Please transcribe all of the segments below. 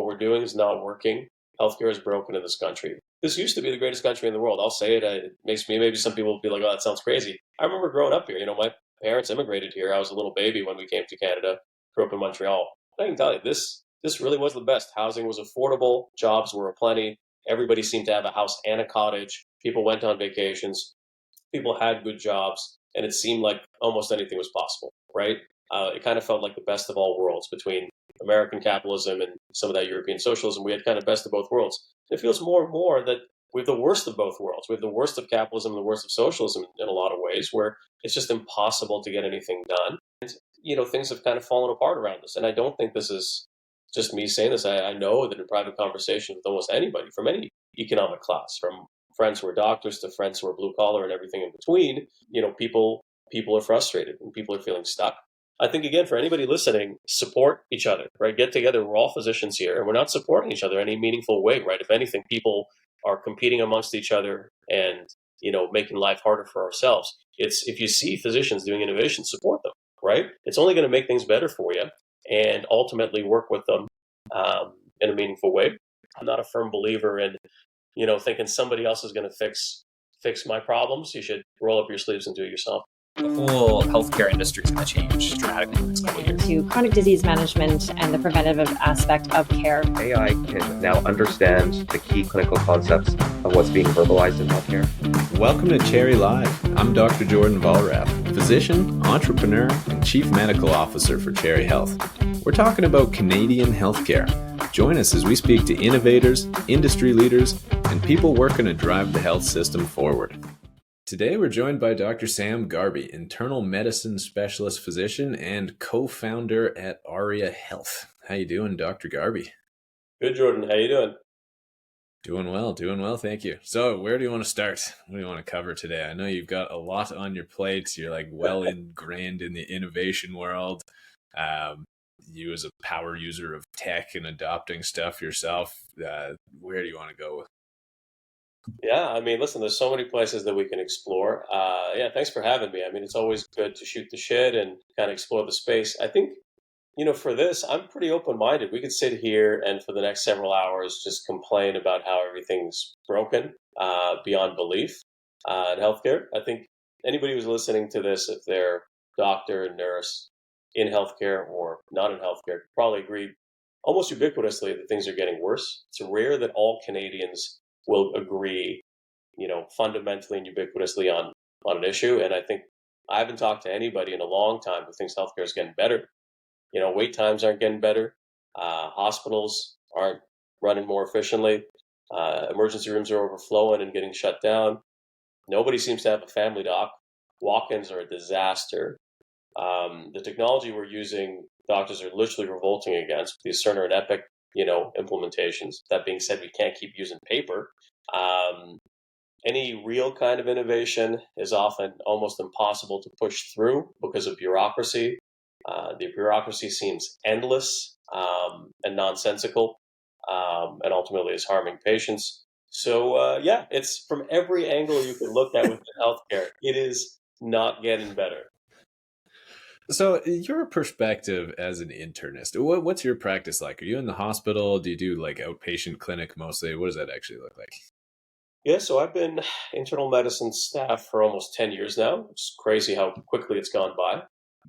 what we're doing is not working. Healthcare is broken in this country. This used to be the greatest country in the world. I'll say it. It makes me, maybe some people will be like, oh, that sounds crazy. I remember growing up here. My parents immigrated here. I was a little baby when we came to Canada, grew up in Montreal. I can tell you, this really was the best. Housing was affordable. Jobs were aplenty. Everybody seemed to have a house and a cottage. People went on vacations. People had good jobs. And it seemed like almost anything was possible, right? It kind of felt like the best of all worlds between American capitalism and some of that European socialism. We had kind of best of both worlds. It feels more and more that we have the worst of both worlds. We have the worst of capitalism and the worst of socialism in a lot of ways, where it's just impossible to get anything done. And, things have kind of fallen apart around us. And I don't think this is just me saying this. I know that in private conversations with almost anybody from any economic class, from friends who are doctors to friends who are blue collar and everything in between, people are frustrated and people are feeling stuck. I think, again, for anybody listening, support each other, right? Get together. We're all physicians here, and we're not supporting each other in any meaningful way, right? If anything, people are competing amongst each other and, making life harder for ourselves. If you see physicians doing innovation, support them, right? It's only going to make things better for you and ultimately work with them in a meaningful way. I'm not a firm believer in, thinking somebody else is going to fix my problems. You should roll up your sleeves and do it yourself. The whole healthcare industry is going to change dramatically in the next couple of years. Into chronic disease management and the preventative aspect of care. AI can now understand the key clinical concepts of what's being verbalized in healthcare. Welcome to Cherry Live. I'm Dr. Jordan Valrath, physician, entrepreneur, and Chief Medical Officer for Cherry Health. We're talking about Canadian healthcare. Join us as we speak to innovators, industry leaders, and people working to drive the health system forward. Today, we're joined by Dr. Sam Gharbi, internal medicine specialist physician and co-founder at Arya Health. How you doing, Dr. Gharbi? Good, Jordan. How you doing? Doing well. Thank you. So where do you want to start? What do you want to cover today? I know you've got a lot on your plate. You're well ingrained in the innovation world. You as a power user of tech and adopting stuff yourself. Where do you want to go with? Yeah, listen, there's so many places that we can explore. Thanks for having me. It's always good to shoot the shit and kind of explore the space. I think, for this, I'm pretty open-minded. We could sit here and for the next several hours just complain about how everything's broken beyond belief in healthcare. I think anybody who's listening to this, if they're doctor, nurse, in healthcare or not in healthcare, could probably agree almost ubiquitously that things are getting worse. It's rare that all Canadians will agree, fundamentally and ubiquitously on an issue. And I think I haven't talked to anybody in a long time who thinks healthcare is getting better. Wait times aren't getting better. Hospitals aren't running more efficiently. Emergency rooms are overflowing and getting shut down. Nobody seems to have a family doc. Walk-ins are a disaster. The technology we're using, doctors are literally revolting against. These Cerner and Epic implementations. That being said, we can't keep using paper. Any real kind of innovation is often almost impossible to push through because of bureaucracy. The bureaucracy seems endless and nonsensical, and ultimately is harming patients. So, it's from every angle you can look at within healthcare. It is not getting better. So your perspective as an internist, what's your practice like? Are you in the hospital? Do you do outpatient clinic mostly? What does that actually look like? Yeah, so I've been internal medicine staff for almost 10 years now. It's crazy how quickly it's gone by.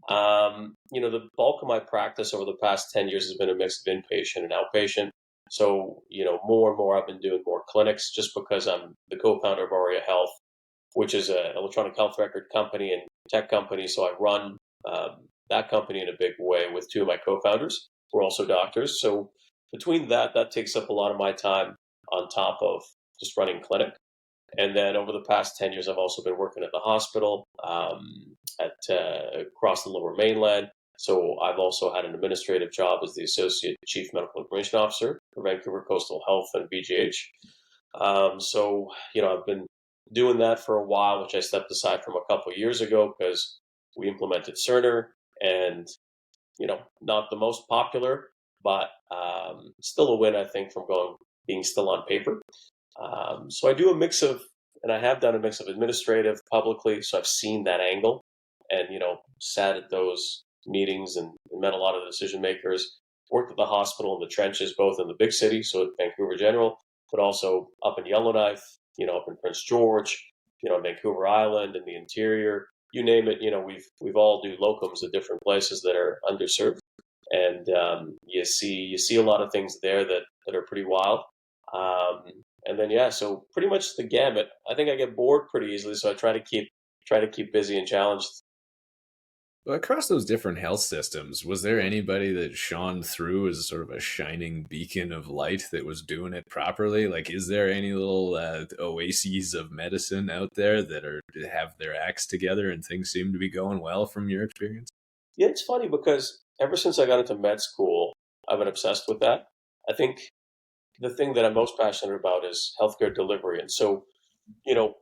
The bulk of my practice over the past 10 years has been a mix of inpatient and outpatient. So, more and more I've been doing more clinics just because I'm the co-founder of Arya Health, which is an electronic health record company and tech company. So I run that company in a big way with two of my co-founders. We're also doctors. So between that takes up a lot of my time on top of just running clinic. And then over the past 10 years, I've also been working at the hospital across the Lower Mainland. So I've also had an administrative job as the Associate Chief Medical Information Officer for Vancouver Coastal Health and VGH. I've been doing that for a while, which I stepped aside from a couple of years ago because we implemented Cerner and, not the most popular, but still a win, I think, from being still on paper. So I do a mix of, and I have done a mix of administrative publicly. So I've seen that angle and, sat at those meetings and met a lot of the decision makers. worked at the hospital in the trenches, both in the big city, so at Vancouver General, but also up in Yellowknife, up in Prince George, Vancouver Island, in the interior, you name it. We've all do locums at different places that are underserved, and you see a lot of things there that are pretty wild. Um, and then so pretty much the gamut. I think I get bored pretty easily, so I try to keep busy and challenged. Well, across those different health systems, was there anybody that shone through as sort of a shining beacon of light that was doing it properly? Like, is there any little oases of medicine out there that have their acts together and things seem to be going well from your experience? Yeah, it's funny because ever since I got into med school, I've been obsessed with that. I think the thing that I'm most passionate about is healthcare delivery. And so,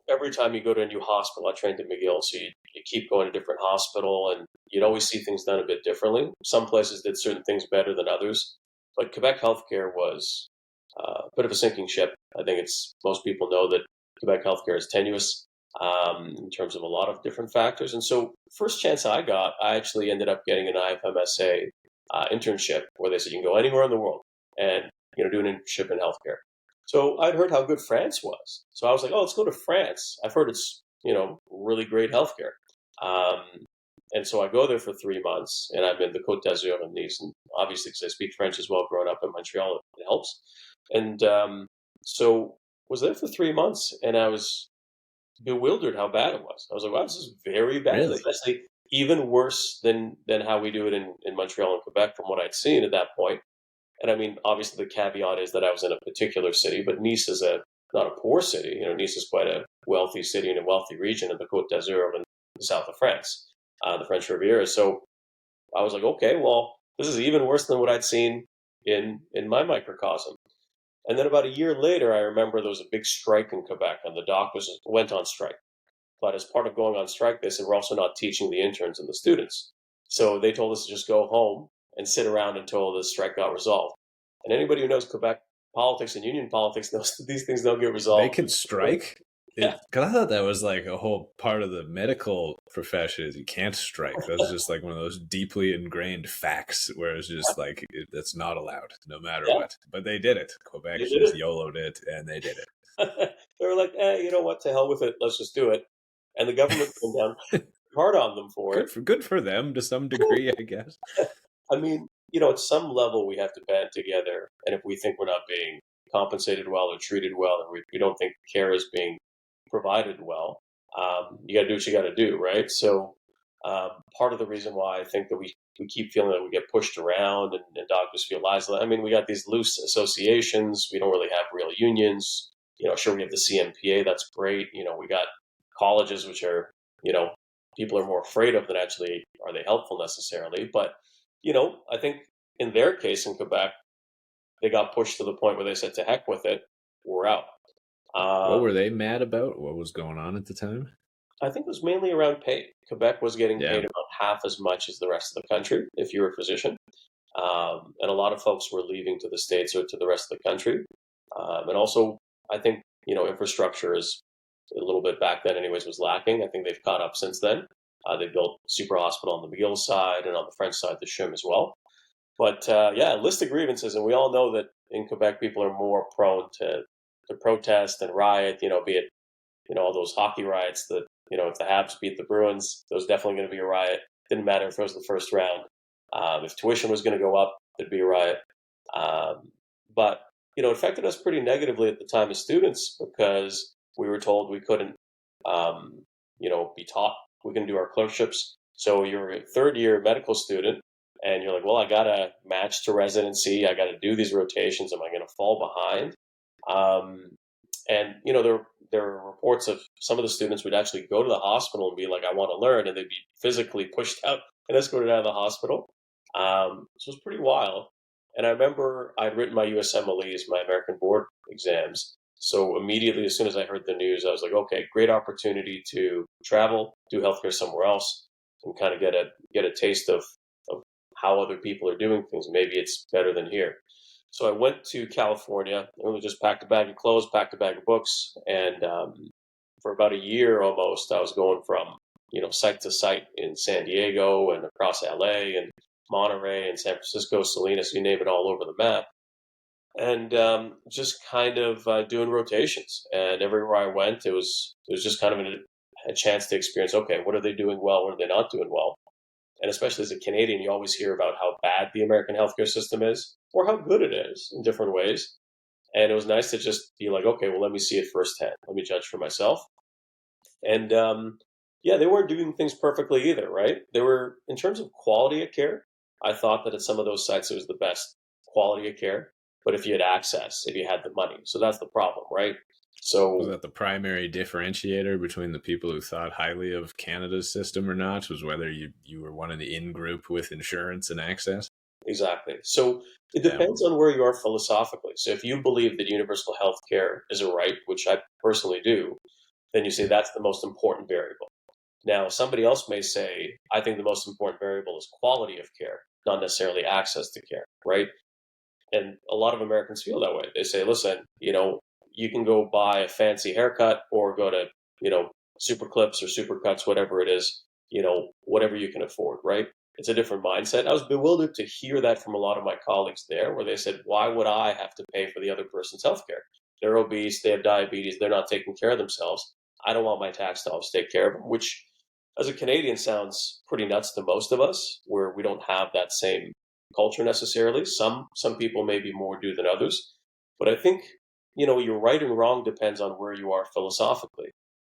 every time you go to a new hospital, I trained at McGill, so you keep going to a different hospital and you'd always see things done a bit differently. Some places did certain things better than others, but Quebec healthcare was a bit of a sinking ship. I think most people know that Quebec healthcare is tenuous in terms of a lot of different factors. And so, first chance I got, I actually ended up getting an IFMSA internship where they said you can go anywhere in the world and do an internship in healthcare. So I'd heard how good France was. So I was like, oh, let's go to France. I've heard it's really great healthcare. And so I go there for 3 months, and I'm in the Côte d'Azur in Nice, and obviously because I speak French as well, growing up in Montreal, it helps. And so was there for 3 months, and I was bewildered how bad it was. I was like, wow, this is very bad. Really? It's actually even worse than how we do it in Montreal and Quebec from what I'd seen at that point. And I mean, obviously the caveat is that I was in a particular city, but Nice is not a poor city. Nice is quite a wealthy city in a wealthy region in the Côte d'Azur in the south of France, the French Riviera. So I was like, okay, well, this is even worse than what I'd seen in my microcosm. And then about a year later, I remember there was a big strike in Quebec, and the doctors went on strike. But as part of going on strike, they said, we're also not teaching the interns and the students. So they told us to just go home and sit around until the strike got resolved. And anybody who knows Quebec politics and union politics knows that these things don't get resolved. They can strike? Yeah. Because I thought that was like a whole part of the medical profession is you can't strike. That's just like one of those deeply ingrained facts where it's just like, that's not allowed no matter what. But they did it. Quebec just YOLO'd it, and they did it. They were like, you know what, to hell with it, let's just do it. And the government came down hard on them for it. Good for them to some degree, I guess. I mean, at some level we have to band together, and if we think we're not being compensated well or treated well, and we don't think care is being provided well, you got to do what you got to do, right? So part of the reason why I think that we keep feeling that we get pushed around and doctors feel lies. I mean, we got these loose associations. We don't really have real unions. Sure, we have the CMPA. That's great. We got colleges, which are, people are more afraid of than actually are they helpful necessarily. But, I think in their case in Quebec, they got pushed to the point where they said, to heck with it, we're out. What were they mad about? What was going on at the time? I think it was mainly around pay. Quebec was getting paid about half as much as the rest of the country if you were a physician. And a lot of folks were leaving to the States or to the rest of the country. And also, I think, infrastructure is a little bit back then anyways was lacking. I think they've caught up since then. They built super hospital on the McGill side and on the French side, the CHUM as well. But list of grievances. And we all know that in Quebec, people are more prone to protest and riot, be it, all those hockey riots that, if the Habs beat the Bruins, there was definitely going to be a riot. Didn't matter if it was the first round. If tuition was going to go up, there'd be a riot. But, it affected us pretty negatively at the time as students because we were told we couldn't, be taught. We couldn't do our clerkships. So you're a third-year medical student, and you're like, well, I got to match to residency. I got to do these rotations. Am I going to fall behind? And, there are reports of some of the students would actually go to the hospital and be like, I want to learn, and they'd be physically pushed out and escorted out of the hospital. So it was pretty wild. And I remember I'd written my USMLEs, my American board exams. So immediately, as soon as I heard the news, I was like, okay, great opportunity to travel, do healthcare somewhere else, and kind of get a taste of how other people are doing things. Maybe it's better than here. So I went to California, and just packed a bag of clothes, packed a bag of books, and for about a year almost, I was going from site to site in San Diego and across LA, and Monterey and San Francisco, Salinas, you name it, all over the map. And just kind of doing rotations. And everywhere I went, it was just kind of a chance to experience, okay, what are they doing well? What are they not doing well? And especially as a Canadian, you always hear about how bad the American healthcare system is or how good it is in different ways. And it was nice to just be like, okay, well, let me see it firsthand. Let me judge for myself. And yeah, they weren't doing things perfectly either, right? They were, in terms of quality of care, I thought that at some of those sites it was the best quality of care. But if you had access, if you had the money. So that's the problem, right? So was that the primary differentiator between the people who thought highly of Canada's system or not? Was whether you were one of the in-group with insurance and access? exactly. So it depends on where you are philosophically. So if you believe that universal health care is a right, which I personally do, then you say that's the most important variable. Now, somebody else may say, I think the most important variable is quality of care, not necessarily access to care, right? And a lot of Americans feel that way. They say, listen, you can go buy a fancy haircut or go to, Super Clips or Super Cuts, whatever it is, whatever you can afford, right? It's a different mindset. I was bewildered to hear that from a lot of my colleagues there, where they said, why would I have to pay for the other person's healthcare? They're obese, they have diabetes, they're not taking care of themselves. I don't want my tax dollars to take care of them, which as a Canadian sounds pretty nuts to most of us, where we don't have that same culture necessarily. Some people maybe more do than others. But I think, your right and wrong depends on where you are philosophically.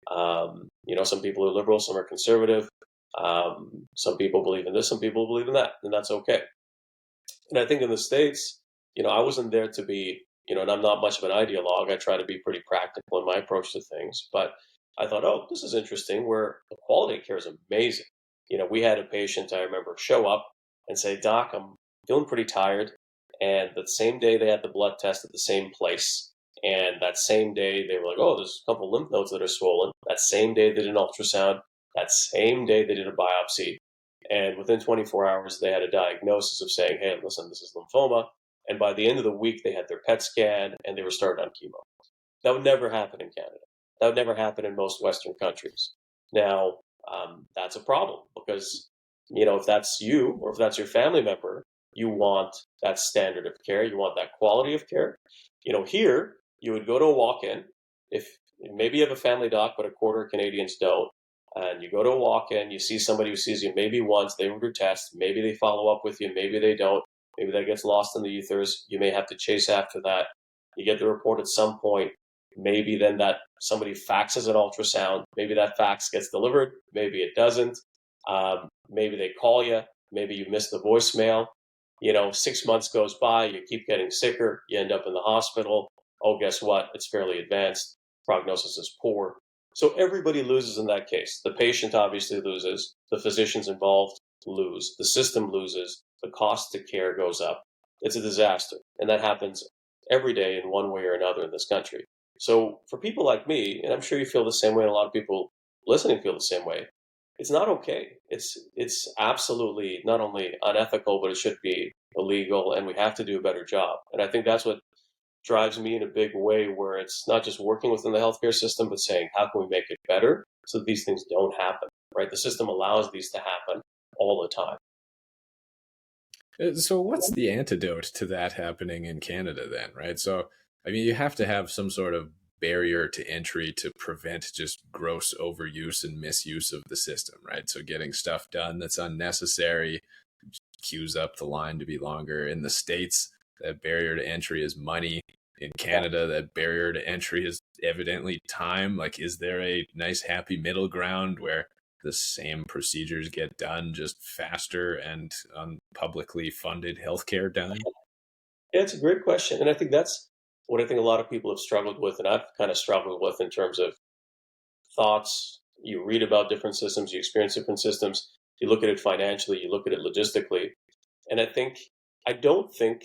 Some people are liberal, some are conservative. Some people believe in this, some people believe in that, and that's okay. And I think in the States, I wasn't there to be, and I'm not much of an ideologue. I try to be pretty practical in my approach to things. But I thought, oh, this is interesting, where the quality of care is amazing. We had a patient, I remember, show up and say, Doc, I'm feeling pretty tired. And the same day they had the blood test at the same place. And that same day they were like, oh, there's a couple lymph nodes that are swollen. That same day they did an ultrasound. That same day they did a biopsy. And within 24 hours, they had a diagnosis of saying, hey, listen, this is lymphoma. And by the end of the week, they had their PET scan and they were started on chemo. That would never happen in Canada. That would never happen in most Western countries. Now, that's a problem because, if that's you or if that's your family member, you want that standard of care. You want that quality of care. Here, you would go to a walk-in. If maybe you have a family doc, but a quarter of Canadians don't. And you go to a walk-in, you see somebody who sees you maybe once, they order tests, maybe they follow up with you, maybe they don't. Maybe that gets lost in the ethers. You may have to chase after that. You get the report at some point. Maybe then that somebody faxes an ultrasound. Maybe that fax gets delivered. Maybe it doesn't. Maybe they call you. Maybe you miss the voicemail. 6 months goes by. You keep getting sicker. You end up in the hospital. Oh, guess what? It's fairly advanced. Prognosis is poor. So everybody loses in that case. The patient obviously loses. The physicians involved lose. The system loses. The cost to care goes up. It's a disaster. And that happens every day in one way or another in this country. So for people like me, and I'm sure you feel the same way, and a lot of people listening feel the same way, it's not okay. It's absolutely not only unethical, but it should be illegal, and we have to do a better job. And I think that's what drives me in a big way, where it's not just working within the healthcare system, but saying, how can we make it better so that these things don't happen, right? The system allows these to happen all the time. So what's the antidote to that happening in Canada then, right? So, you have to have some sort of barrier to entry to prevent just gross overuse and misuse of the system, right? So getting stuff done that's unnecessary queues up the line to be longer. In the States, that barrier to entry is money. In Canada, that barrier to entry is evidently time. Like, is there a nice happy middle ground where the same procedures get done just faster and on publicly funded healthcare done? Yeah, it's a great question. And I think that's what I think a lot of people have struggled with, and I've kind of struggled with in terms of thoughts. You read about different systems, you experience different systems, you look at it financially, you look at it logistically. And I don't think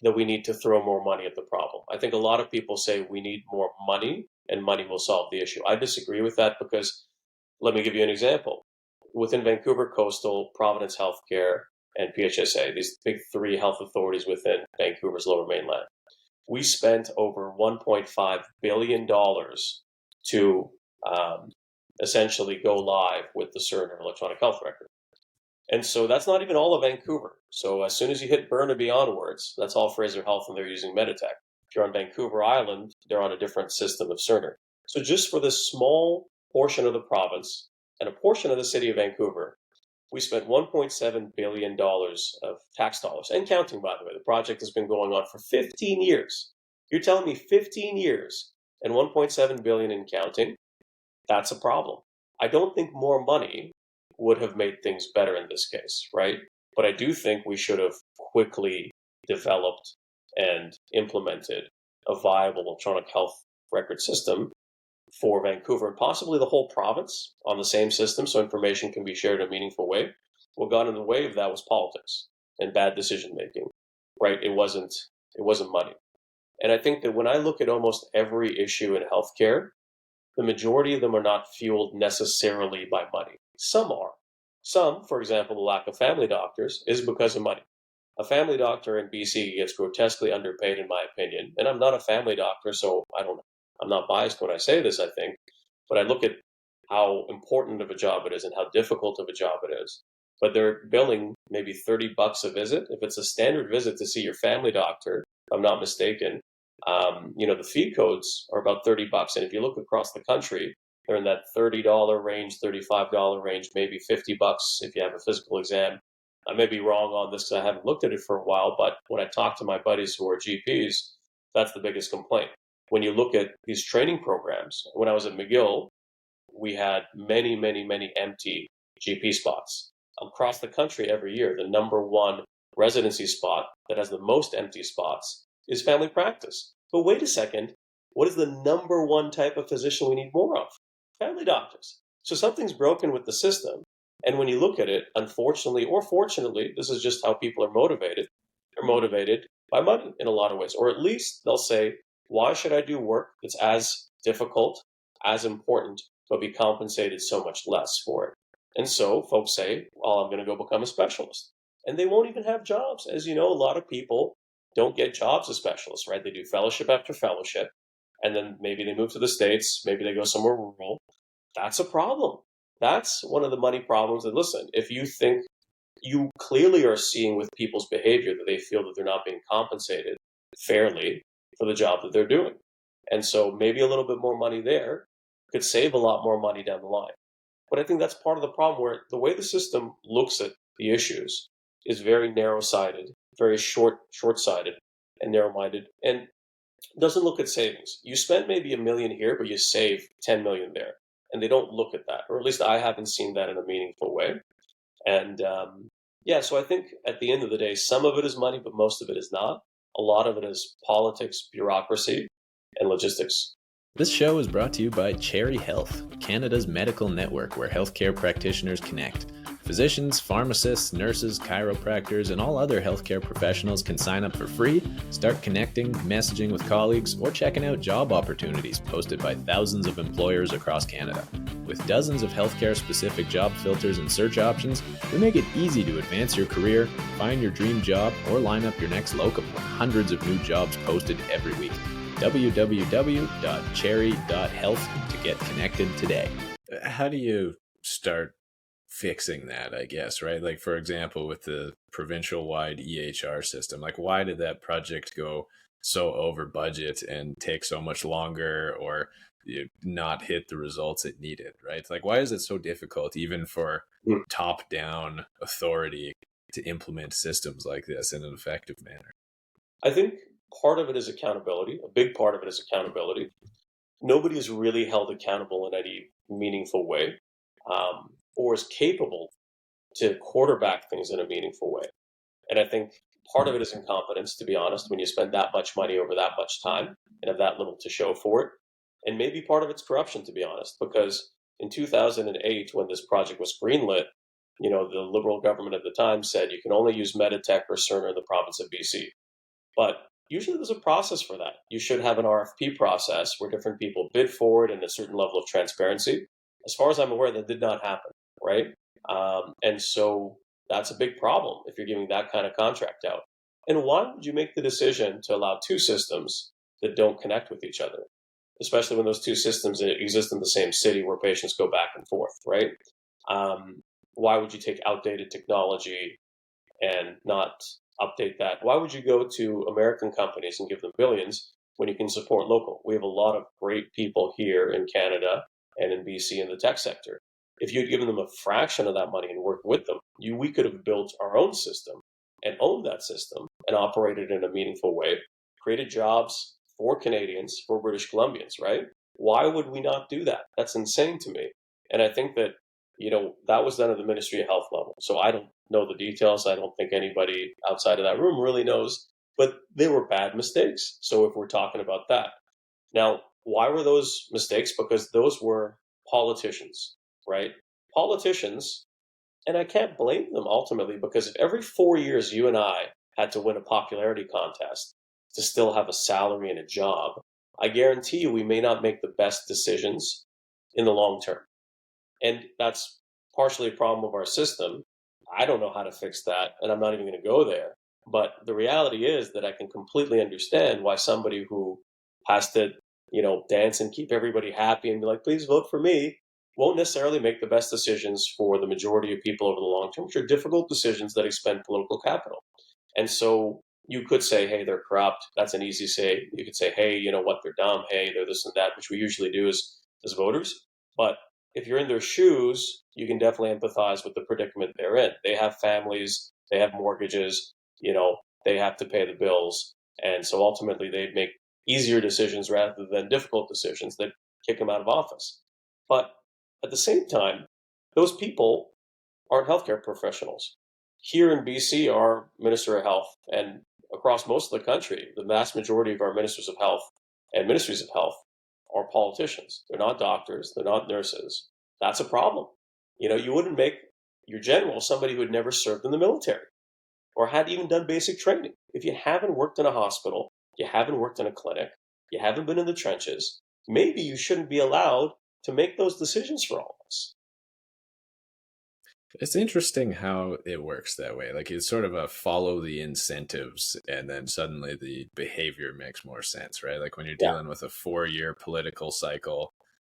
that we need to throw more money at the problem. I think a lot of people say we need more money and money will solve the issue. I disagree with that because let me give you an example. Within Vancouver Coastal, Providence Healthcare, and PHSA, these big three health authorities within Vancouver's Lower Mainland, we spent over $1.5 billion to essentially go live with the Cerner electronic health record. And so that's not even all of Vancouver. So as soon as you hit Burnaby onwards, that's all Fraser Health, and they're using Meditech. If you're on Vancouver Island, they're on a different system of Cerner. So just for this small portion of the province and a portion of the city of Vancouver, we spent $1.7 billion of tax dollars, and counting, by the way. The project has been going on for 15 years. You're telling me 15 years and $1.7 billion in counting? That's a problem. I don't think more money would have made things better in this case, right? But I do think we should have quickly developed and implemented a viable electronic health record system for Vancouver and possibly the whole province on the same system so information can be shared in a meaningful way. What got in the way of that was politics and bad decision making, right? It wasn't money. And I think that when I look at almost every issue in healthcare, the majority of them are not fueled necessarily by money. Some are. Some, for example, the lack of family doctors is because of money. A family doctor in BC gets grotesquely underpaid, in my opinion. And I'm not a family doctor, so I'm not biased when I say this, I think. But I look at how important of a job it is and how difficult of a job it is. But they're billing maybe $30 a visit. If it's a standard visit to see your family doctor, if I'm not mistaken, the fee codes are about $30. And if you look across the country, they're in that $30 range, $35 range, maybe $50 if you have a physical exam. I may be wrong on this because I haven't looked at it for a while, but when I talk to my buddies who are GPs, that's the biggest complaint. When you look at these training programs, when I was at McGill, we had many, many, many empty GP spots. Across the country every year, the number one residency spot that has the most empty spots is family practice. But wait a second, what is the number one type of physician we need more of? Family doctors. So something's broken with the system. And when you look at it, unfortunately or fortunately, this is just how people are motivated. They're motivated by money in a lot of ways. Or at least they'll say, why should I do work that's as difficult, as important, but be compensated so much less for it? And so folks say, well, I'm going to go become a specialist. And they won't even have jobs. As you know, a lot of people don't get jobs as specialists, right? They do fellowship after fellowship, and then maybe they move to the States, maybe they go somewhere rural. That's a problem. That's one of the money problems. And listen, if you think you clearly are seeing with people's behavior that they feel that they're not being compensated fairly for the job that they're doing. And so maybe a little bit more money there could save a lot more money down the line. But I think that's part of the problem, where the way the system looks at the issues is very narrow-sighted, very short-sighted and narrow-minded, and doesn't look at savings. You spend maybe $1 million here, but you save $10 million there. And they don't look at that, or at least I haven't seen that in a meaningful way. And so I think at the end of the day, some of it is money, but most of it is not. A lot of it is politics, bureaucracy, and logistics. This show is brought to you by Cherry Health, Canada's medical network where healthcare practitioners connect. Physicians, pharmacists, nurses, chiropractors, and all other healthcare professionals can sign up for free, start connecting, messaging with colleagues, or checking out job opportunities posted by thousands of employers across Canada. With dozens of healthcare-specific job filters and search options, we make it easy to advance your career, find your dream job, or line up your next locum with hundreds of new jobs posted every week. www.cherry.health to get connected today. How do you start fixing that, I guess, right? Like, for example, with the provincial-wide EHR system, like, why did that project go so over budget and take so much longer, or not hit the results it needed, right? Like, why is it so difficult, even for top-down authority, to implement systems like this in an effective manner? I think part of it is accountability. A big part of it is accountability. Nobody is really held accountable in any meaningful way, or is capable to quarterback things in a meaningful way. And I think part of it is incompetence, to be honest, when you spend that much money over that much time and have that little to show for it. And maybe part of it's corruption, to be honest, because in 2008, when this project was greenlit, the Liberal government at the time said you can only use Meditech or Cerner in the province of BC. But usually there's a process for that. You should have an RFP process where different people bid for it and a certain level of transparency. As far as I'm aware, that did not happen, right? And so that's a big problem if you're giving that kind of contract out. And why would you make the decision to allow two systems that don't connect with each other, especially when those two systems exist in the same city where patients go back and forth, right? why would you take outdated technology and not update that? Why would you go to American companies and give them billions when you can support local? We have a lot of great people here in Canada and in BC in the tech sector. If you'd given them a fraction of that money and worked with them, we could have built our own system and owned that system and operated in a meaningful way, created jobs for Canadians, for British Columbians, right? Why would we not do that? That's insane to me. And I think that, that was done at the Ministry of Health level. So I don't know the details. I don't think anybody outside of that room really knows, but they were bad mistakes. So if we're talking about that. Now, why were those mistakes? Because those were politicians, right? Politicians, and I can't blame them ultimately, because if every 4 years you and I had to win a popularity contest to still have a salary and a job, I guarantee you we may not make the best decisions in the long term. And that's partially a problem of our system. I don't know how to fix that, and I'm not even going to go there. But the reality is that I can completely understand why somebody who has to, dance and keep everybody happy and be like, please vote for me, won't necessarily make the best decisions for the majority of people over the long term, which are difficult decisions that expend political capital. And so you could say, hey, they're corrupt. That's an easy say. You could say, hey, you know what, they're dumb. Hey, they're this and that, which we usually do as voters. But if you're in their shoes, you can definitely empathize with the predicament they're in. They have families, they have mortgages, they have to pay the bills. And so ultimately they make easier decisions rather than difficult decisions that kick them out of office. But at the same time, those people aren't healthcare professionals. Here in BC, our Minister of Health, and across most of the country, the vast majority of our ministers of health and ministries of health are politicians. They're not doctors. They're not nurses. That's a problem. You wouldn't make your general somebody who had never served in the military or had even done basic training. If you haven't worked in a hospital, you haven't worked in a clinic, you haven't been in the trenches, maybe you shouldn't be allowed to make those decisions for all of us. It's interesting how it works that way. Like it's sort of a follow the incentives and then suddenly the behavior makes more sense, right? Like when you're dealing with a 4-year political cycle,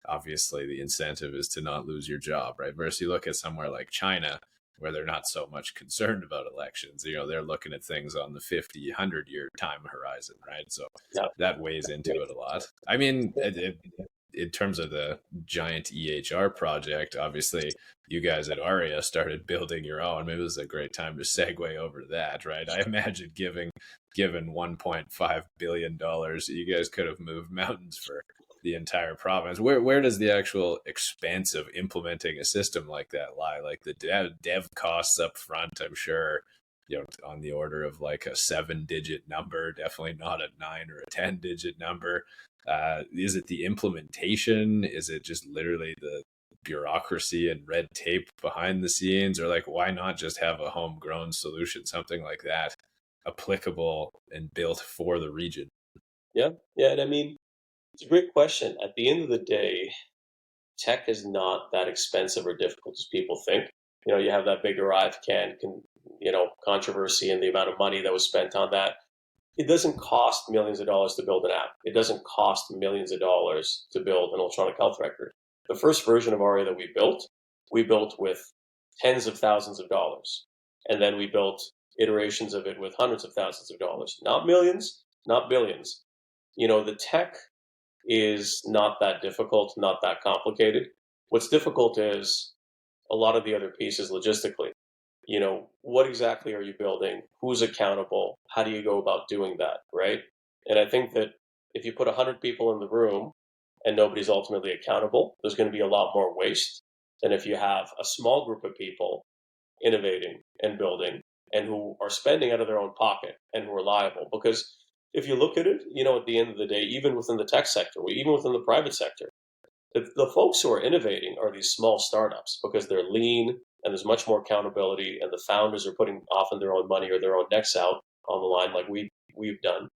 obviously the incentive is to not lose your job, right? Versus you look at somewhere like China where they're not so much concerned about elections. They're looking at things on the 50, 100-year time horizon, right? So that weighs into it a lot. I mean, in terms of the giant EHR project, obviously you guys at Arya started building your own. Maybe this is a great time to segue over to that, right? I imagine given $1.5 billion, you guys could have moved mountains for the entire province. Where does the actual expense of implementing a system like that lie? Like the dev costs up front, I'm sure, on the order of like a 7-digit number, definitely not a 9 or a 10-digit number. Is it the implementation? Is it just literally the bureaucracy and red tape behind the scenes? Or like, why not just have a homegrown solution, something like that, applicable and built for the region? Yeah. And I mean, it's a great question. At the end of the day, tech is not that expensive or difficult as people think. You have that big Arrive controversy and the amount of money that was spent on that. It doesn't cost millions of dollars to build an app. It doesn't cost millions of dollars to build an electronic health record. The first version of Arya that we built with tens of thousands of dollars. And then we built iterations of it with hundreds of thousands of dollars. Not millions, not billions. The tech is not that difficult, not that complicated. What's difficult is a lot of the other pieces logistically. What exactly are you building? Who's accountable? How do you go about doing that, right? And I think that if you put 100 people in the room and nobody's ultimately accountable, there's going to be a lot more waste than if you have a small group of people innovating and building and who are spending out of their own pocket and who are liable. Because if you look at it, at the end of the day, even within the tech sector, even within the private sector, the folks who are innovating are these small startups because they're lean and there's much more accountability and the founders are putting often their own money or their own necks out on the line like we've done.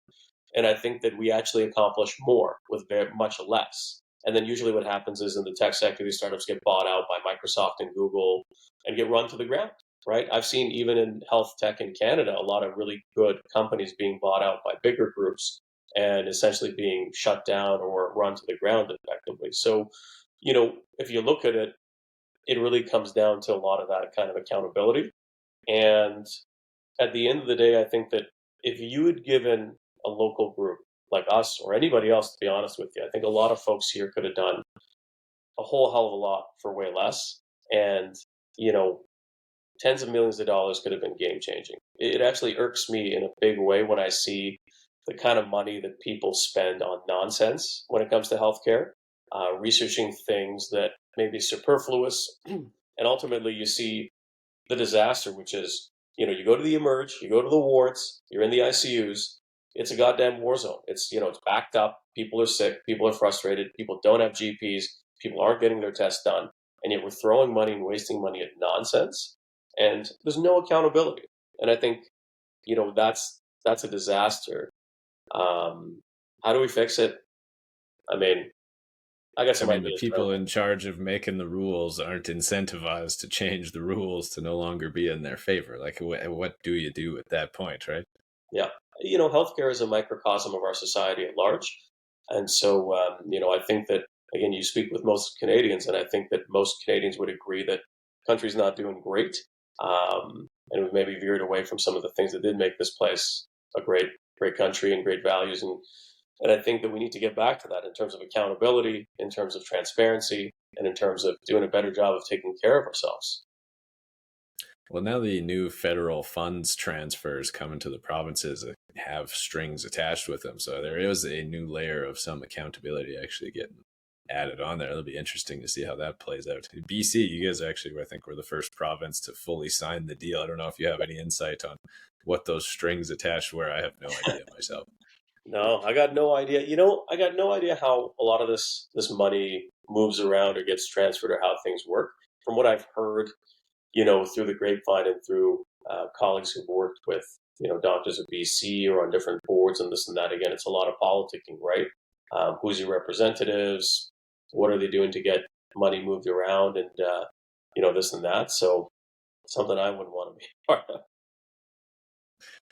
And I think that we actually accomplish more with very much less. And then usually what happens is in the tech sector, these startups get bought out by Microsoft and Google and get run to the ground, right? I've seen even in health tech in Canada, a lot of really good companies being bought out by bigger groups and essentially being shut down or run to the ground effectively. So, if you look at it, it really comes down to a lot of that kind of accountability. And at the end of the day, I think that if you had given a local group like us or anybody else, to be honest with you, I think a lot of folks here could have done a whole hell of a lot for way less. And, tens of millions of dollars could have been game changing. It actually irks me in a big way when I see the kind of money that people spend on nonsense when it comes to healthcare, researching things that may be superfluous. And ultimately, you see the disaster, which is, you go to the emerge, you go to the wards, you're in the ICUs. It's a goddamn war zone. It's backed up. People are sick. People are frustrated. People don't have GPs. People aren't getting their tests done. And yet we're throwing money and wasting money at nonsense. And there's no accountability. And I think, that's a disaster. How do we fix it? I mean, I got some The ideas. people in charge of making the rules aren't incentivized to change the rules to no longer be in their favor. Like, what do you do at that point, right? Yeah. Healthcare is a microcosm of our society at large. And so, I think that, again, you speak with most Canadians, and I think that most Canadians would agree that the country's not doing great. And we've maybe veered away from some of the things that did make this place a great, great country and great values. And I think that we need to get back to that in terms of accountability, in terms of transparency, and in terms of doing a better job of taking care of ourselves. Well, now the new federal funds transfers coming to the provinces have strings attached with them. So there is a new layer of some accountability actually getting added on there. It'll be interesting to see how that plays out. BC, you guys actually, I think, were the first province to fully sign the deal. I don't know if you have any insight on what those strings attached were. I have no idea myself. No, I got no idea. I got no idea how a lot of this money moves around or gets transferred or how things work. From what I've heard, through the grapevine and through colleagues who've worked with, doctors of BC or on different boards and this and that. Again, it's a lot of politicking, right? Who's your representatives? What are they doing to get money moved around and, this and that? So something I wouldn't want to be part of.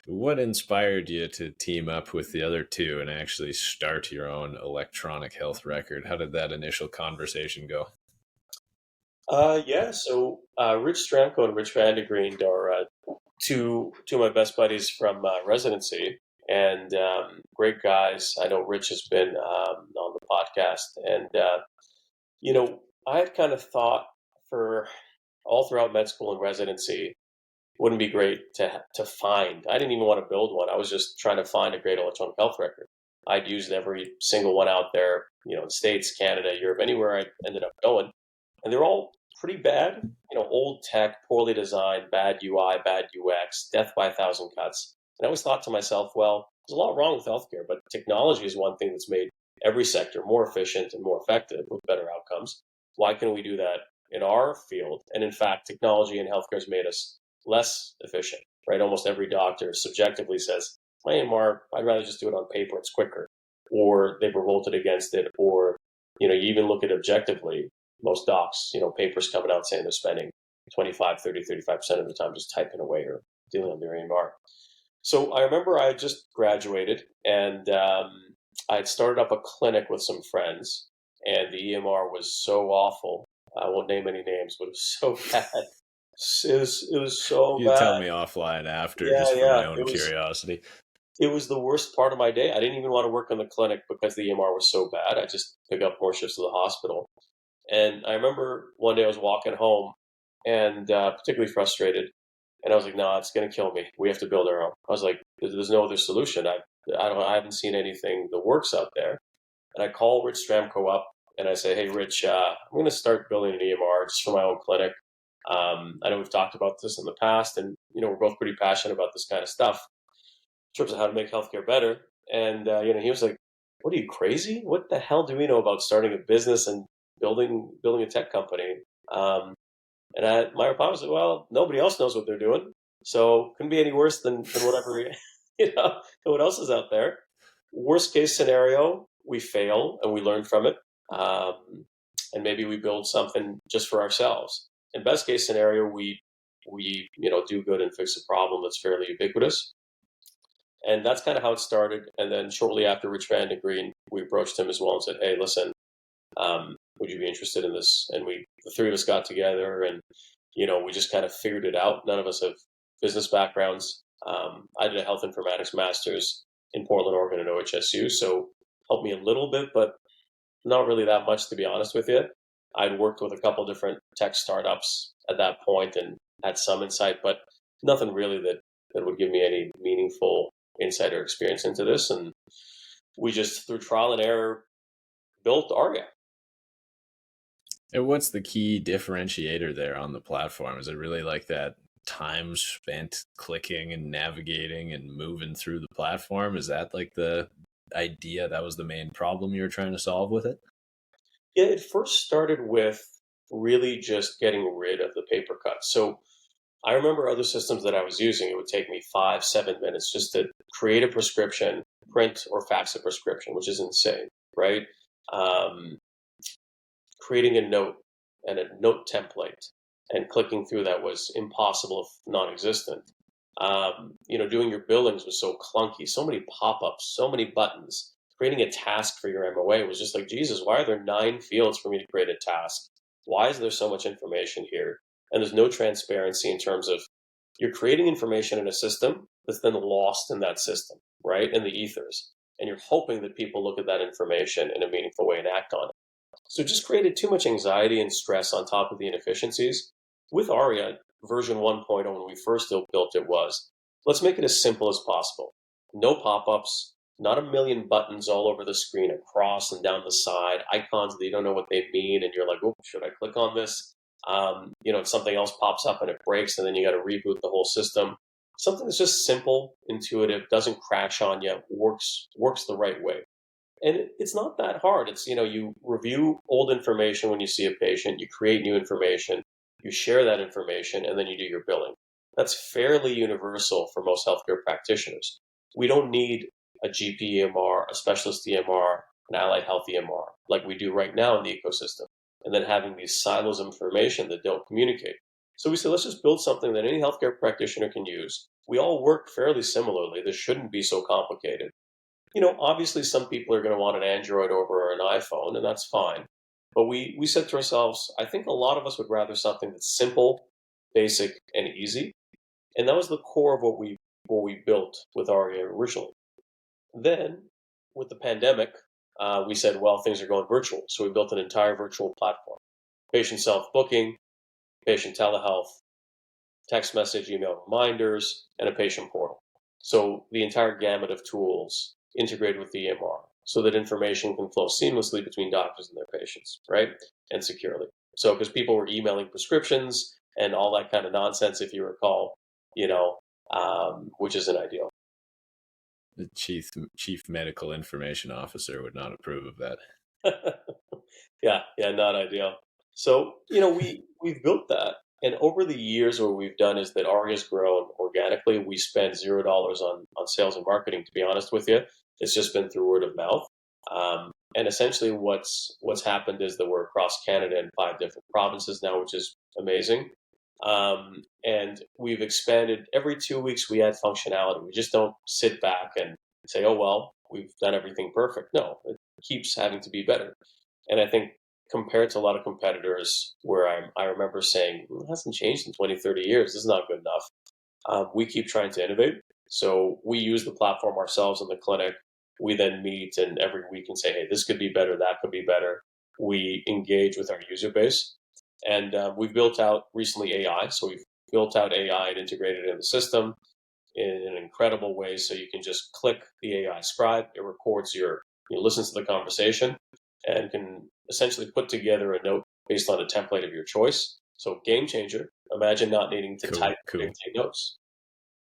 What inspired you to team up with the other two and actually start your own electronic health record? How did that initial conversation go? So Rich Stramko and Rich Vandegreen are two of my best buddies from residency, and great guys. I know Rich has been on the podcast, and I had kind of thought for all throughout med school and residency, wouldn't be great to find. I didn't even want to build one. I was just trying to find a great electronic health record. I'd used every single one out there, in the States, Canada, Europe, anywhere I ended up going. And they're all pretty bad, old tech, poorly designed, bad UI, bad UX, death by a thousand cuts. And I always thought to myself, well, there's a lot wrong with healthcare, but technology is one thing that's made every sector more efficient and more effective with better outcomes. Why can't we do that in our field? And in fact, technology in healthcare has made us less efficient, right? Almost every doctor subjectively says, my AMR, I'd rather just do it on paper, it's quicker. Or they've revolted against it. Or, you even look at objectively, most docs, papers coming out saying they're spending 25, 30, 35% of the time just typing away or dealing on their AMR. So I remember I had just graduated and I had started up a clinic with some friends, and the EMR was so awful. I won't name any names, but it was so bad. It was so You bad. tell me offline after, just for my own curiosity. It was the worst part of my day. I didn't even want to work in the clinic because the EMR was so bad. I just pick up more shifts at the hospital. And I remember one day I was walking home and particularly frustrated. And I was like, no, it's going to kill me. We have to build our own. I was like, there's no other solution. I haven't seen anything that works out there. And I call Rich Stramko up and I say, hey, Rich, I'm going to start building an EMR just for my own clinic. I know we've talked about this in the past, and we're both pretty passionate about this kind of stuff in terms of how to make healthcare better. And he was like, "What are you, crazy? What the hell do we know about starting a business and building a tech company?" And my reply was, "Well, nobody else knows what they're doing, so couldn't be any worse than whatever what else is out there. Worst case scenario, we fail and we learn from it, and maybe we build something just for ourselves. In best case scenario, we do good and fix a problem that's fairly ubiquitous." And that's kind of how it started. And then shortly after Rich Vandegreen, we approached him as well and said, "Hey, listen, would you be interested in this? And the three of us got together, and we just kind of figured it out. None of us have business backgrounds. I did a health informatics master's in Portland, Oregon at OHSU, so helped me a little bit, but not really that much, to be honest with you. I'd worked with a couple different tech startups at that point and had some insight, but nothing really that would give me any meaningful insight or experience into this. And we just, through trial and error, built Arya. And what's the key differentiator there on the platform? Is it really like that time spent clicking and navigating and moving through the platform? Is that like the idea that was the main problem you were trying to solve with it? Yeah, it first started with really just getting rid of the paper cuts. So I remember other systems that I was using, it would take me 5-7 minutes just to create a prescription, print or fax a prescription, which is insane, right? Creating a note and a note template and clicking through that was impossible, if non-existent. Doing your billings was so clunky, so many pop-ups, so many buttons. Creating a task for your MOA was just like, Jesus, why are there 9 fields for me to create a task? Why is there so much information here? And there's no transparency in terms of you're creating information in a system that's then lost in that system, right? In the ethers. And you're hoping that people look at that information in a meaningful way and act on it. So it just created too much anxiety and stress on top of the inefficiencies. With Arya, version 1.0, when we first built it, was, let's make it as simple as possible. No pop-ups, not a million buttons all over the screen, across and down the side, icons that you don't know what they mean, and you're like, oh, should I click on this? Something else pops up and it breaks, and then you got to reboot the whole system. Something that's just simple, intuitive, doesn't crash on you, works the right way. And it's not that hard. It's, you review old information when you see a patient, you create new information, you share that information, and then you do your billing. That's fairly universal for most healthcare practitioners. We don't need a GP EMR, a specialist EMR, an allied health EMR, like we do right now in the ecosystem, and then having these silos of information that don't communicate. So we said, let's just build something that any healthcare practitioner can use. We all work fairly similarly. This shouldn't be so complicated. Obviously some people are going to want an Android over an iPhone, and that's fine. But we said to ourselves, I think a lot of us would rather something that's simple, basic, and easy. And that was the core of what we built with Arya originally. Then, with the pandemic, we said, well, things are going virtual. So we built an entire virtual platform. Patient self-booking, patient telehealth, text message, email reminders, and a patient portal. So the entire gamut of tools integrated with the EMR so that information can flow seamlessly between doctors and their patients, right? And securely. So because people were emailing prescriptions and all that kind of nonsense, if you recall, which isn't ideal. The chief medical information officer would not approve of that. Yeah, not ideal. So, we've built that. And over the years, what we've done is that Arya's grown organically. We spend $0 on sales and marketing, to be honest with you. It's just been through word of mouth. And essentially what's happened is that we're across Canada in 5 different provinces now, which is amazing. And we've expanded. Every 2 weeks we add functionality. We just don't sit back and say, oh, well, we've done everything perfect. No, it keeps having to be better. And I think compared to a lot of competitors where I remember saying, it hasn't changed in 20, 30 years. This is not good enough. We keep trying to innovate. So we use the platform ourselves in the clinic. We then meet and every week and say, hey, this could be better, that could be better. We engage with our user base. And we've built out recently AI. So we've built out AI and integrated it in the system in an incredible way. So you can just click the AI scribe. It records listens to the conversation and can essentially put together a note based on a template of your choice. So game changer. Imagine not needing to type and take notes.